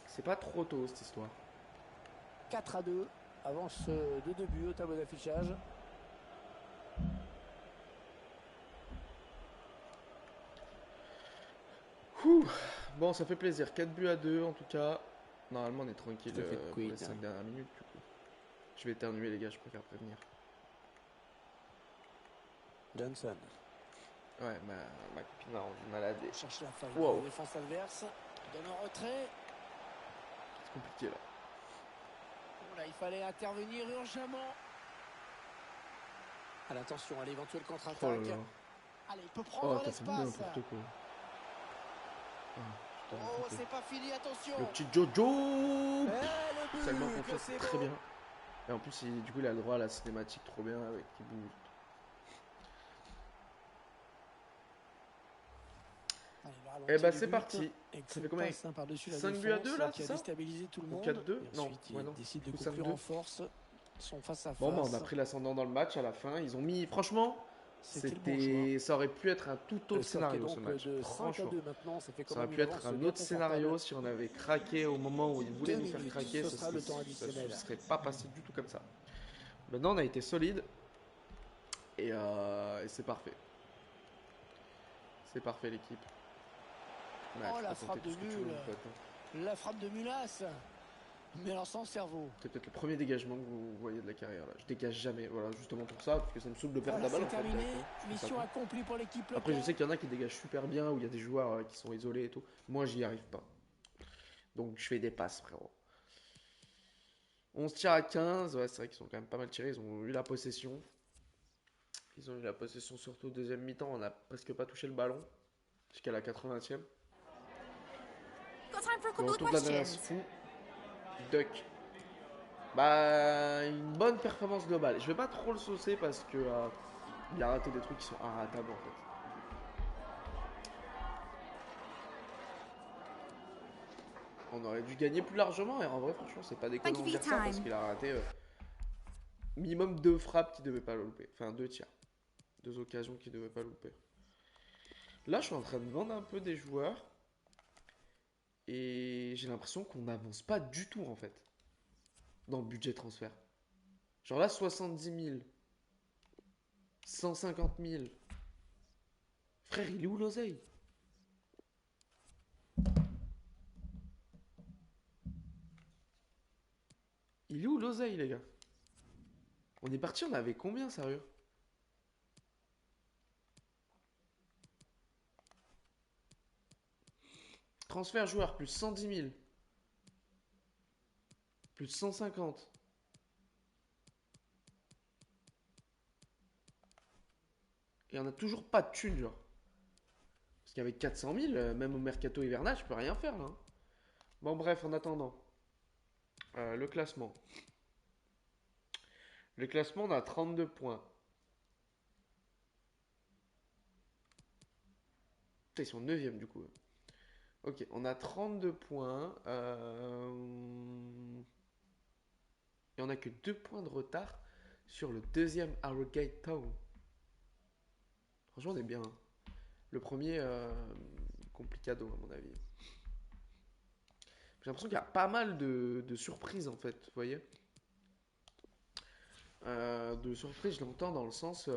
C'est pas trop tôt, cette histoire. 4-2. Avance de 2 buts au tableau d'affichage. Ouh. Bon, ça fait plaisir. 4 buts à 2 en tout cas. Normalement, on est tranquille Ça fait pour les quid, 5 hein. dernières minutes, du coup. Je vais éternuer, les gars, je préfère prévenir. Johnson Ouais, ma copine m'a rendu malade et cherche la faille. Wow. La défense adverse. Donne en retrait. c'est compliqué là. Oh là, il fallait intervenir urgemment. À l'attention à l'éventuelle Oh là contre-attaque. là. Allez, il peut Oh, prendre t'as fait l'espace. n'importe quoi. Ah, putain, Oh, n'importe quoi. c'est pas fini, attention. Le petit Jojo. Et le but. Seulement que confiance, c'est c'est très beau. bien. Et en plus, du coup, il a le droit à la cinématique trop bien avec qui bouge. Allez, le ralenti Eh bah, du c'est but. parti. Excellente Ça fait combien? passe, hein, par-dessus la 5 buts à défense, 2 là, qui a c'est ça? déstabilisé tout le Ou monde. 4-2? Et Non, ensuite, ouais, non. ils décident de Ou conclure 5-2. en force. Ils sont face à face. Bon, bah, on a pris l'ascendant dans le match à la fin. Ils ont mis, franchement, C'était le bon choix. ça aurait pu être un tout Le autre score qui est scénario ce donc match. de 5 à Franchement, 2 maintenant. Ça fait quand ça aurait même pu une être avance un bien autre scénario confortable. si on avait craqué au moment où ils voulaient 2 nous faire minutes, craquer. ce Ça sera le temps ne additionnel. serait pas passé du tout comme ça. Maintenant, on a été solide et c'est parfait. C'est parfait, l'équipe. Ouais, Oh, tu la peux frappe tenter tout de ce que tu veux, Mule. mon pote, hein. La frappe de Mulas. Mais alors sans cerveau. C'est peut-être le premier dégagement que vous voyez de la carrière là. Je dégage jamais, voilà, justement pour ça, parce que ça me saoule de perdre Voilà, la balle c'est en fait. terminé. directement. Je fais Mission pas accomplie pour l'équipe ça. Après, je locale. sais qu'il y en a qui dégagent super bien, où il y a des joueurs qui sont isolés et tout. Moi, j'y arrive pas. Donc, je fais des passes, frérot. 11 tirs à 15, ouais, c'est vrai qu'ils sont quand même pas mal tirés. Ils ont eu la possession. Ils ont eu la possession surtout au deuxième mi-temps. On n'a presque pas touché le ballon. Jusqu'à la 80e. Got time for a Le couple of retour de la dernière questions. fou. Duck. Bah, une bonne performance globale. Je vais pas trop le saucer parce que il a raté des trucs qui sont inratables en fait. On aurait dû gagner plus largement et en vrai, franchement, c'est pas déconnant Thank de you dire for ça your parce time. qu'il a raté minimum 2 frappes qui devaient pas le louper. Enfin, 2 tirs. 2 occasions qui devaient pas le louper. Là, je suis en train de vendre un peu des joueurs et j'ai l'impression qu'on n'avance pas du tout en fait dans le budget transfert. Genre là, 70 000. 150 000. Frère, il est où l'oseille? Il est où l'oseille, les gars? On est parti, on avait combien, sérieux? Transfert joueur plus 110 000. Plus de 150. Et on a toujours pas de thunes, genre. Parce qu'avec 400 000, même au mercato hivernal, je peux rien faire là, hein. Bon, bref, en attendant. Le classement. Le classement, on a 32 points. Putain, ils sont 9e du coup. Ok, on a 32 points. Et on a que 2 points de retard sur le deuxième Harrogate Town. Franchement, on est bien, hein. Le premier, complicado à mon avis. J'ai l'impression qu'il y a pas mal de surprises en fait, vous voyez. De surprises, je l'entends dans le sens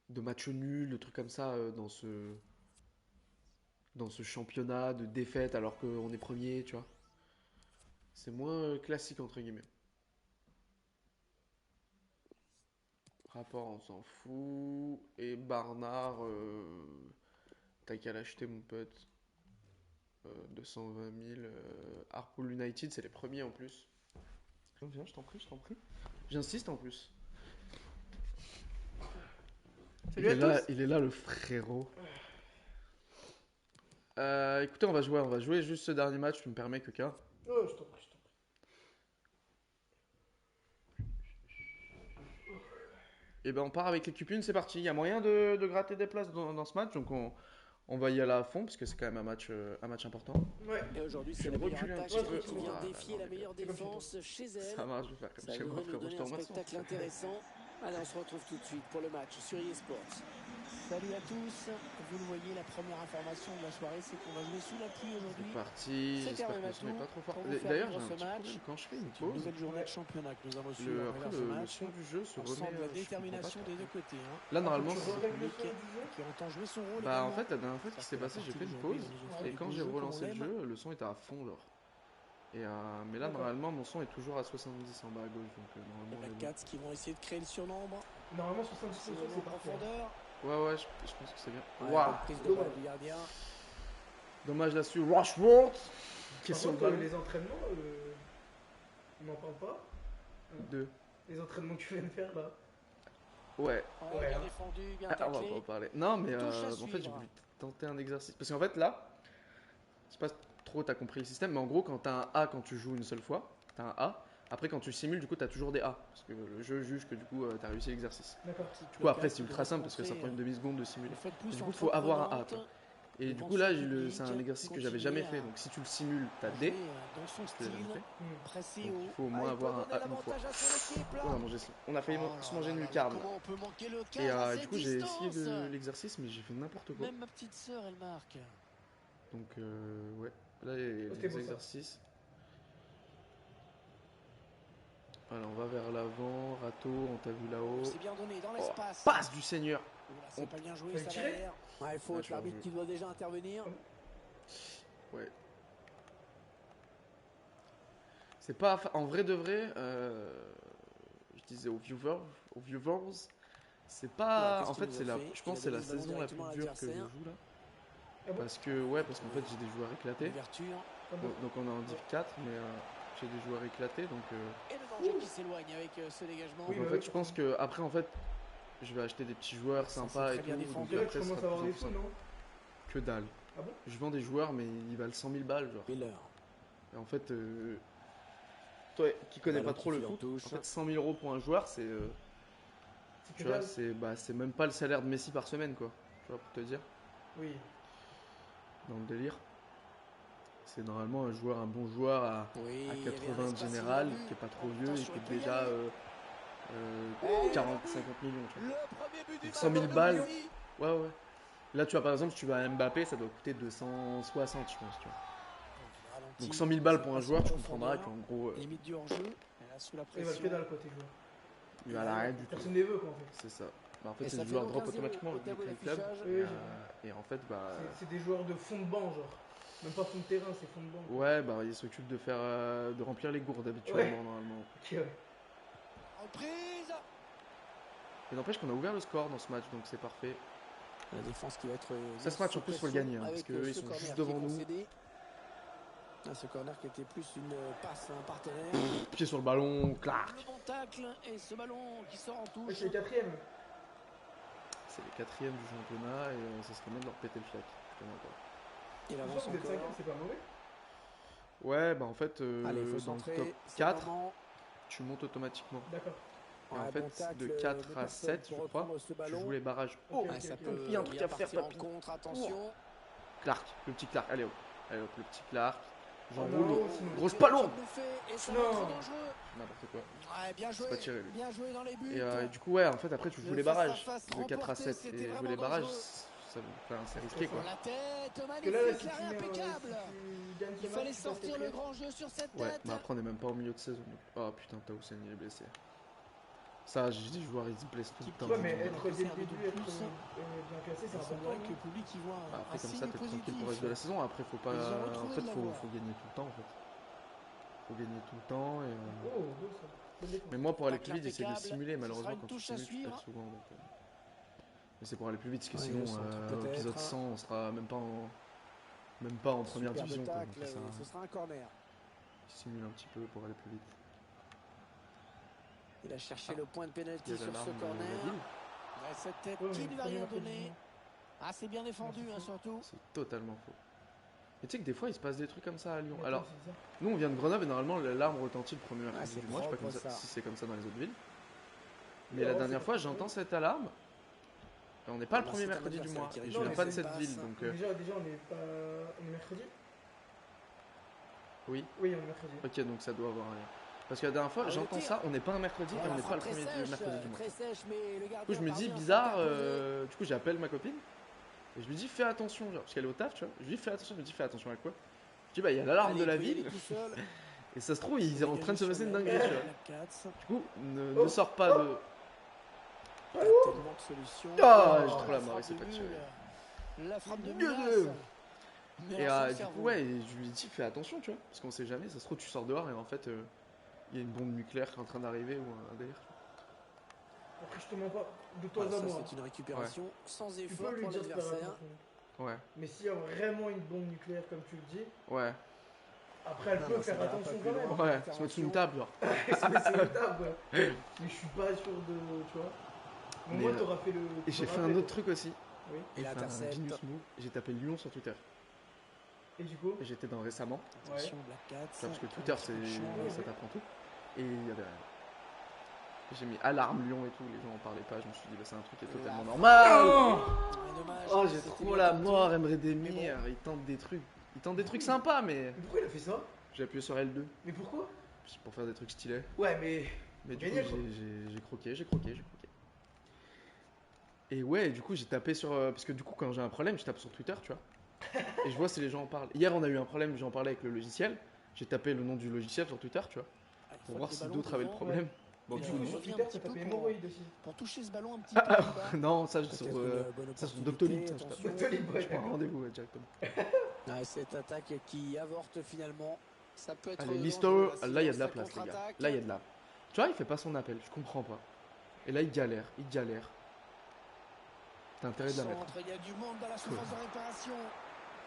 de matchs nuls, de trucs comme ça dans ce championnat, de défaites alors qu'on est premier, tu vois. C'est moins classique entre guillemets. Rapport, on s'en fout. Et Barnard, t'as qu'à l'acheter mon pote. 220 000. Harpool United, c'est les premiers en plus. Viens, je t'en prie, je t'en prie. J'insiste en plus. Salut à tous. Il est là le frérot. Écoutez, on va jouer juste ce dernier match, tu me permets, Keka. Oh, je t'en prie, je t'en prie. Et ben on part avec l'équipe 1, c'est parti. Il y a moyen de gratter des places dans ce match, donc on va y aller à fond parce que c'est quand même un match important. Ouais. Et aujourd'hui, Je c'est vais la meilleure reculer un attaque petit peu. qui vient Voilà, défier non, la mais meilleure c'est comme défense chez elle. Ça marche, je vais faire comme Ça chez moi, devrait nous frérot, je donner te un remercie. spectacle intéressant. Allez, on se retrouve tout de suite pour le match sur eSports. Salut à tous. Vous le voyez, la première information de la soirée, c'est qu'on va jouer sous la pluie aujourd'hui. C'est parti, C'est j'espère Karim qu'on se met Atou pas trop fort. pour vous faire D'ailleurs, vivre j'ai un ce petit match. problème quand je fais une Une pause. nouvelle journée de championnat que nous avons suivi à travers ce Le match. son du jeu se On remet. sent de la je comprends détermination pas des trop. deux côtés. Hein. Là, normalement, Tu c'est- règles le Nick son du jeu. qui entend jouer son rôle bah en également. fait, la dernière fois, ce qui s'est passé, j'ai fait une pause. Et quand j'ai relancé le jeu, le son était à fond, genre. Et mais là, D'accord. normalement, mon son est toujours à 70 en bas à gauche. Donc, normalement, Les on est Black Cats qui vont essayer de créer le surnombre. Normalement, 70 C'est c'est en parfait. profondeur. bon. Ouais, je pense que c'est bien. Ouais, Waouh! bonne prise de balle du gardien. Dommage là-dessus. Rushworth! Qui est Par sur le contre, ballon. les entraînements, on n'en parle pas. Deux. Les entraînements que tu viens de faire là. Ouais. Ouais, Ouais, bien hein. défendu, bien Ah, on va taclé. pas en parler. Non, mais Touche à en fait, j'ai suivre. voulu tenter un exercice. Parce qu'en fait, là, je sais pas trop, t'as compris le système, mais en gros, quand t'as un A quand tu joues une seule fois, t'as un A. Après, quand tu simules, du coup, t'as toujours des A. Parce que le jeu juge que du coup, t'as réussi l'exercice. D'accord. Du coup, après, c'est ultra simple parce que ça prend une demi-seconde de simuler. Le fait plus Du coup, faut avoir un A, quoi. Et du coup, là, c'est un exercice que j'avais jamais fait. Continuer Donc, si tu le simules, t'as D. dans son Ce que j'ai style, jamais fait. pressé Donc, haut. il faut au moins Ah, il peut avoir un donner A une fois. l'avantage à son équipe, là. On a mangé ça. On a failli Oh se là manger là une là, lucarne. Comment on peut manquer le Et cadre à du cette coup, j'ai essayé distance l'exercice, mais j'ai fait n'importe quoi. Même ma petite sœur, elle marque. Donc, ouais. Là, les C'était beau, ça. exercices. Alors, on va vers l'avant. Rato, on t'a vu là-haut. C'est bien donné dans Oh, l'espace. passe du Seigneur! Oula, c'est pas bien joué, Fallait ça tirer. derrière. Ouais, Là, faute, tu l'arbitre rejoues. qui doit déjà intervenir. Ouais. C'est pas. En vrai de vrai, je disais aux viewers, c'est pas. qu'est-ce En qu'il fait, nous a c'est la. fait Je pense que Il c'est a la donné le ballon saison la plus directement à dure que je l'adversaire. joue là. Ah bon Parce qu'en fait, j'ai des joueurs éclatés. Ouverture. Ah bon. Donc, on est en Div 4, mais j'ai des joueurs éclatés. Donc, Et le danger qui s'éloigne avec ce dégagement. Oui, en bah fait, oui, je pense que après, en fait, je vais acheter des petits joueurs Ça, sympas c'est et très bien tout. défendu. Donc, C'est là que après, je ce commence sera à de avoir plus en des plus sous, simple. non? Que dalle. Ah bon? Je vends des joueurs, mais ils valent 100 000 balles, genre. Miller. Et en fait, toi qui connais Ballon pas trop qui le file en foot, en touche. fait, 100 000 euros pour un joueur, c'est. C'est Tu que vois, dalle. c'est même pas le salaire de Messi par semaine, quoi. Tu vois, pour te dire, Oui. dans le délire. C'est normalement un bon joueur à Oui, il y avait un 80 espace général, inattendu. qui est pas trop Oh, vieux et attention, qui il est peut y déjà aller. 40-50 millions. Tu vois. Le premier but du match. 100 000 de balles. Messi. Ouais, ouais. Là, tu vois, par exemple, si tu vas à Mbappé, ça doit coûter 260, je pense. Tu vois. Ralenti, Donc 100 000 balles ça pour un passe joueur, en tu comprendras profondeur. qu'en gros, Limite du hors-jeu. Et là, sous la Ils valent pression. que dalle quoi tes joueurs. il va à l'arrêt du tout. Personne ne les veut quoi en fait. C'est ça. Bah, en fait, Et c'est ça le fait joueur donc drop 1-0 automatiquement au vu que tableau c'est le club. d'affichage. Oui, Et en fait, bah. C'est des joueurs de fond de banc genre. Même pas fond de terrain, c'est fond de banc. Ouais, bah, il s'occupe de faire, de remplir les gourdes habituellement, normalement. Ok, ouais. Reprise. Mais n'empêche qu'on a ouvert le score dans ce match, donc c'est parfait. La défense qui va être. Ça, ce match, en plus, faut le gagner, hein, parce avec qu'eux, ils ce sont corner juste qui est devant nous. concédé. Ah, ce corner qui était plus une passe à un partenaire. Pied sur le ballon, Clark. Le bon tacle et ce ballon qui sort en Ouais, touche. c'est le quatrième. C'est les quatrièmes du championnat et ça serait bien de leur péter le flac. Putain, d'accord. Il Je avance pense que vous êtes encore. cinquième, c'est pas mauvais. Ouais, bah en fait, Allez, il faut dans le centrer. top c'est le 4, moment. tu montes automatiquement. D'accord. Et Ouais, en fait, bon tacle, de 4 mais à personne 7, pour je crois, reprendre ce tu ballon. joues les barrages. Ok, Oh, Ah, ok, ça ok. peut il y a un truc à faire, partir en papy. contre, attention. Clark, le petit Clark, allez hop. Allez hop, le petit Clark. Oh non, J'enroule. sinon. Grosse palon. Et ça Non. va être très dangereux. N'importe quoi. Ouais, bien joué. pas tiré, lui. Bien joué dans les buts. Et du coup, ouais, en fait, après, tu joues Le les barrages face-à-face de 4 à remporté, 7. c'était Et jouer vraiment les barrages, dangereux. c'est risqué, quoi. Sur la tête, Parce que là, magnifique, si tu l'arrêt mets, impeccable. si tu gagnes ce Il match, fallait tu passes sortir le quatrième. grand jeu sur cette Ouais, tête. mais après, on est même pas au milieu de saison. Donc... Oh putain, Tausen, il est blessé. Ça, j'ai dit, joueurs, ils se blessent tout le temps. Ouais, mais Ouais, être dès le début, être bien classé, c'est C'est important. vrai que le public y voit Bah, après, un comme signe ça, t'es tranquille positif. pour le reste de la saison. Après, faut pas. Ils ont En retrouvé fait, de la faut voie. gagner tout le temps, en fait. Faut gagner tout le temps. Oh, beau ça. Bonne défense. Mais moi, pour aller plus Tacle vite, j'essaie de impeccable. simuler. Ce Malheureusement, sera une quand tu touche à simules, tu suivre. perds souvent. Mais c'est pour aller plus vite, parce que Ouais, sinon, le centre, au épisode peut-être. 100, on sera même pas en première Superbe division. Quoi. tacle, Donc, ça, et ce sera un corner. simule un petit peu pour aller plus vite. Il a cherché le point de Il y pénalty a sur l'alarme ce de corner. la ville. Ouais, cette tête Ouais, qui mais ne va premier rien mercredi donner. dimanche. Ah, c'est bien défendu, Ouais, c'est hein, fou. surtout. C'est totalement faux. Et tu sais que des fois, il se passe des trucs comme ça à Lyon. Mais attends, Alors, c'est bizarre. nous, on vient de Grenoble et normalement, l'alarme retentit le premier mercredi c'est du mois. Je sais pas propre, comme ça, ça. si c'est comme ça dans les autres villes. Mais Non, la c'est dernière pas fois, comme ça. j'entends cette alarme. Et on n'est pas Ah le bah, premier c'est un mercredi du adversaire mois. qui Et rigole. je viens Non, pas mais de c'est cette une ville. passe. Donc, Déjà, on est mercredi. oui. Oui, on est mercredi. Ok, donc ça doit avoir rien. Parce que la dernière fois, Ah, le j'entends tir. ça. On n'est pas un mercredi et Ouais, on la n'est pas frappe le premier très sèche, mercredi du mois. très sèche, mais le Du coup, gardien je me dis parvient à bizarre. s'interposer. Du coup, j'appelle ma copine. Et je lui dis fais attention, genre, parce qu'elle est au taf, tu vois. Je lui dis fais attention, je me dis fais attention à quoi. Je dis bah il y a l'alarme Allez, de la il peut y aller ville. tout seul. Et ça se trouve, il est en train de se passer une dinguerie, tu vois. Du coup, ne Oh. sors pas de. Pas tellement de solutions. Ah, j'ai trop la frappe marre, il s'est de pas nul. tiré. La frappe de Dieu menace. Dieu. Mais Et à son du cerveau. coup, ouais, et je lui dis fais attention, tu vois. Parce qu'on sait jamais, ça se trouve, tu sors dehors et en fait, il y a une bombe nucléaire qui est en train d'arriver ou un délire. Après, je te mens pas. De Ah, toi à ça, moi. c'est une récupération sans Tu effort peux lui pour dire de faire l'adversaire. attention. Ouais, Mais s'il y a vraiment une bombe nucléaire, comme tu le dis, ouais, après, elle Non, peut non, ça faire ira attention pas quand plus même. loin. ouais, se mettre sous une table, genre. C'est une table, ouais. Mais je suis pas sûr de. Tu vois. Mais Mais, moi, t'auras fait le. Et j'ai t'auras fait un fait- autre truc aussi. Oui. Et J'ai fait un l'intercepte. genius move. J'ai tapé Lyon sur Twitter. Et du coup Et j'étais dans récemment. Attention, Black Cats. Parce que Twitter, c'est Ouais, ça ouais. t'apprend tout. Et il y avait rien. J'ai mis alarme Lyon et tout, les gens en parlaient pas. Je me suis dit, bah, c'est un truc qui est totalement normal. Non. Ouais, dommage, Oh, j'ai c'était trop bien la tenté. mort, Emre Mais Demir. Il tente des trucs. Il tente des trucs sympas, mais. Mais pourquoi il a fait ça? J'ai appuyé sur L2 Mais pourquoi? pour faire des trucs stylés. Ouais, mais. Mais du Gagner, coup, quoi. j'ai croqué, j'ai croqué. Et ouais, du coup, j'ai tapé sur. Parce que du coup, quand j'ai un problème, je tape sur Twitter, tu vois. Et je vois si les gens en parlent. Hier, on a eu un problème, j'en parlais avec le logiciel. J'ai tapé le nom du logiciel sur Twitter, tu vois, Ah, il pour faut voir que le si ballon d'autres avaient le devant. problème. Bon, Et du du coup, coup, non. sur revient un Twitter, petit t'as peu tapé pour- hémorroïde aussi. Pour toucher ce ballon un petit peu. plus bas. Non, ça, sur, Peut-être une bonne ça, sur opportunité, Doctolib. Ça, je tape. attention. Doctolib, ouais. Je prends un rendez-vous ouais, directement. Ouais, cette attaque qui avorte finalement. Ça peut être. Allez, dangereux, Listo, si là, il y a de on la se place, les gars. contre-attaque. Là, il y a de la. Tu vois, il fait pas son appel, je comprends pas. Et là, il galère, il galère. T'as intérêt de la mettre. Centre, il y a du monde dans la surface de réparation.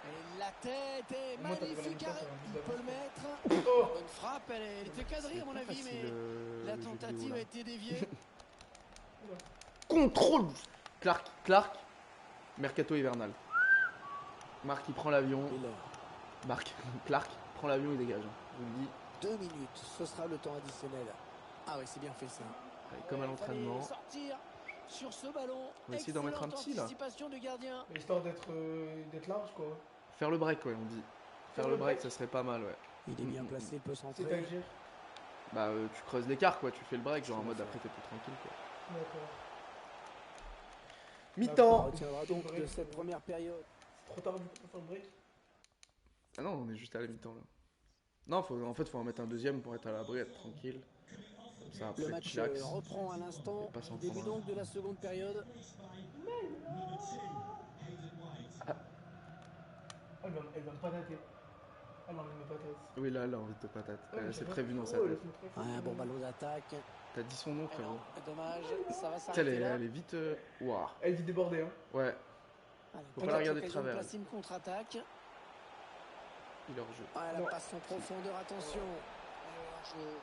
Et la tête est Moi, t'as magnifique. pas la mi-temps, Il t'as un peut le but mettre. Oh. Bonne frappe, elle était cadrée à mon C'est pas avis, facile, mais la le jeu tentative vidéo, a là. été déviée. Contrôle. Clark. Mercato hivernal. Marc, il prend l'avion. Clark prend l'avion, il dégage. Je vous le dis, 2 minutes, ce sera le temps additionnel. Ah ouais, c'est bien fait ça. allez, comme à Il fallait l'entraînement. sortir sur ce ballon. On va essayer d'en mettre un Excellente petit, là. anticipation du gardien. Histoire d'être large, quoi. Faire le break, ouais, on dit. Faire le break, ça serait pas mal, ouais. Il est bien placé, il peut centrer. C'est-à-dire. Bah, tu creuses l'écart, quoi. Tu fais le break, genre en mode après, t'es plus tranquille, quoi. D'accord. On Mi-temps. retiendra donc de cette première période. C'est trop tard du coup pour faire le break. Ah non, on est juste à la mi-temps, là. Non, en fait, faut en mettre un deuxième pour être à l'abri, être tranquille. Comme ça, Le après, match chillax. reprend à l'instant. Et pas s'en Début prendre un. donc de la seconde période. Elle va me patater. Ah non, elle me patate. Oui, là, elle a envie de te patate. Ouais, mais C'est j'ai pas- prévu dans sa Oh, tête. laisse-moi tranquille. Ouais, un bon ballon d'attaque. T'as dit son nom, Eh frérot. non, dommage, ça va Tu sais, s'arrêter là. elle est vite. Waouh. Elle dit déborder, hein. Ouais. Allez, Faut peut-être pas la regarder de l'occasion travers. placer une contre-attaque. Il est hors jeu. Ah, la Non. passe en profondeur, attention.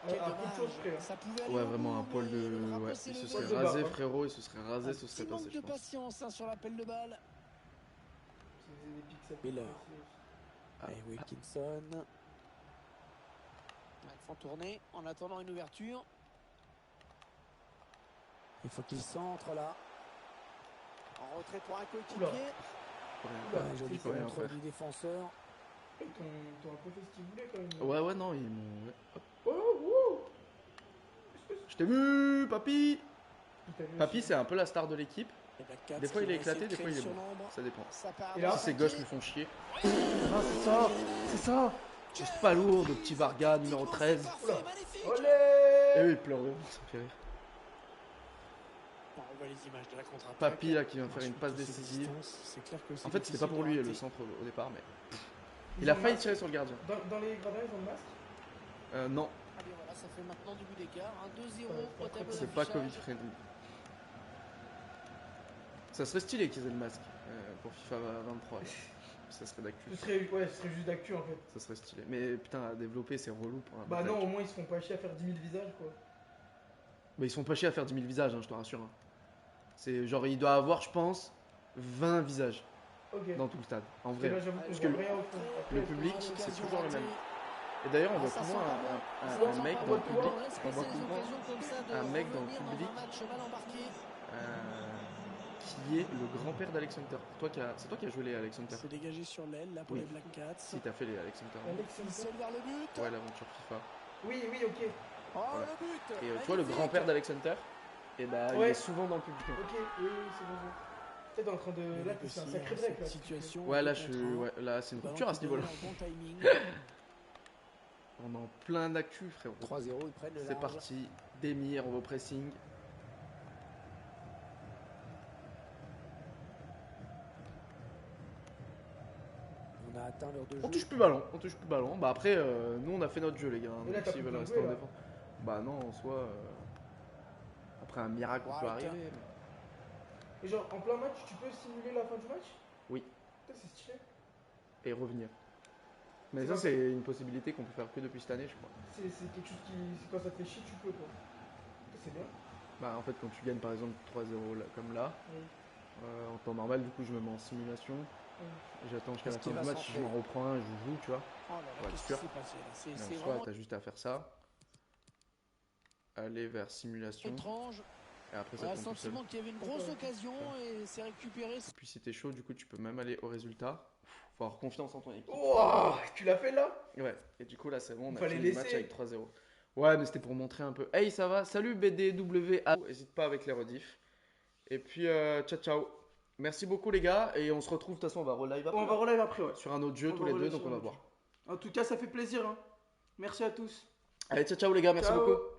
Quel dommage. Ça pouvait aller Ouais, au vraiment un bout, poil mais de. le drapeau Ouais, s'est il se levé. serait Poil de rasé, barre, hein. frérot, il se serait rasé, Un ce serait petit passé, manque je de pense. patience sur l'appel de balle. C'est des pixels. Miller. Ah. Et Wilkinson. Ils font tourner en attendant une ouverture. Il faut qu'il centre là. En retrait pour un coéquipier. Oula. Ouais, Ouais, joli faut rien contrôle faire. du défenseur. Ils t'ont un peu fait ce qu'ils voulaient quand même. Ouais, non, ils m'ont. Ouais. Hop. Oh, wow. Je t'ai vu, papy! Il t'a vu Papy, aussi. c'est un peu la star de l'équipe. Et Bacats Des fois, il qui est va essayer éclaté, de des fois, créer il est sur bon. l'ombre. Ça dépend. Ça part Et là, dans Si ces le gosses paquet. lui font chier. Ah, c'est ça! C'est ça! Juste pas lourd, de petit Varga, numéro 13. Parfait, Oula. magnifique. Et Olé. oui, il pleure, ça me fait rire. On revoit les images de la contre-attaque. Papy, là, qui vient faire une Sur passe toutes ces décisive. distances, c'est clair que c'est En fait, c'était pas difficile pour de lui le rater. centre au départ, mais. Ils Il a ont le failli masque tirer sur le gardien. Dans les gradins, ils ont le masque. Non, Allez, voilà, ça fait maintenant du but d'écart. 1-2-0 au tableau c'est pas Covid d'affichage. friendly. Ça serait stylé qu'ils aient le masque pour FIFA 23. Là. Ça serait d'actu. Ce serait juste d'actu en fait. Ça serait stylé. Mais putain, à développer, c'est relou pour un Bah mec non, avec- au moins ils se font pas chier à faire 10 000 visages quoi. Mais ils sont pas chiés à faire 10 000 visages, hein, je te rassure. Hein. C'est genre, il doit avoir, je pense, 20 visages Ok. dans tout le stade. En Parce que vrai. là, j'avoue qu'on Parce voit que rien au fond. Le Après, public, Occasion c'est toujours le ratée. même. Et d'ailleurs, on voit Ça souvent sent pas un mec dans le public. On voit souvent un mec dans le public qui est le grand-père d'Alex Hunter. C'est toi qui as joué les Alex Hunter. C'est dégagé sur l'aile là pour Oui. les Black Cats. Si t'as fait les Alex Hunter. Alex Il Hunter. saute vers le but. Ouais, l'aventure FIFA. Oui, ok. Oh, Voilà. le but. Et tu vois, le Magnifique. grand-père d'Alex Hunter, et bah, il Ouais. est souvent dans le public. Ok, oui, c'est bon. Peut-être en train de. Il Là, négocie, c'est un sacré hein, break là. cette situation. Ouais, là, de je contrat. suis. Ouais, là, c'est une Ballon rupture à qui ce niveau-là. donne un bon timing. On est en plein d'actu, frérot. 3-0, ils prennent le C'est large. parti. Demir au pressing. On a atteint l'heure de jeu. On touche plus ballon. On touche plus ballon. Bah après, nous, on a fait notre jeu, les gars. Et là, Donc, t'as s'ils plus veulent de rester jouer, en là. défense. Bah non, en soi. Après, un miracle peut White. arriver. mais- Et genre, en plein match, tu peux simuler la fin du match? Oui. Putain, c'est stylé. Et revenir. Mais C'est ça, pas- c'est une possibilité qu'on peut faire que depuis cette année, je crois. C'est quelque chose qui. Quand ça te fait chier, tu peux quoi. Putain, c'est bien. Bah en fait, quand tu gagnes par exemple 3-0 là, comme là, Oui. en temps normal, du coup, je me mets en simulation. J'attends jusqu'à la Est-ce qu'il fin du va match, centrer je m'en reprends un, je joue, tu vois. Oh là là, Ouais, qu'est-ce qui sûr. s'est passé là? C'est Mais en c'est soi, vraiment t'as juste à faire ça. Aller vers simulation. étrange. Et après, On ça a le tombe tout seul. sentiment qu'il y avait une grosse occasion et c'est récupéré. Puis si t'es chaud, du coup, tu peux même aller au résultat. Faut avoir confiance en ton équipe. Oh, tu l'as fait là? Ouais, et du coup, là, c'est bon, on Il a fallait fini le match laisser. avec 3-0. Ouais, mais c'était pour montrer un peu. Hey, ça va? Salut BDWA. N'hésite pas avec les rediffs. Et puis, ciao, ciao. Merci beaucoup, les gars. Et on se retrouve, de toute façon, on va relive après. On va relive après, ouais. Sur un autre jeu, On tous va les deux, relive donc sur on va un autre voir. En tout cas, ça fait plaisir. Hein. Merci à tous. Allez, ciao, ciao, les gars. Merci Ciao. beaucoup.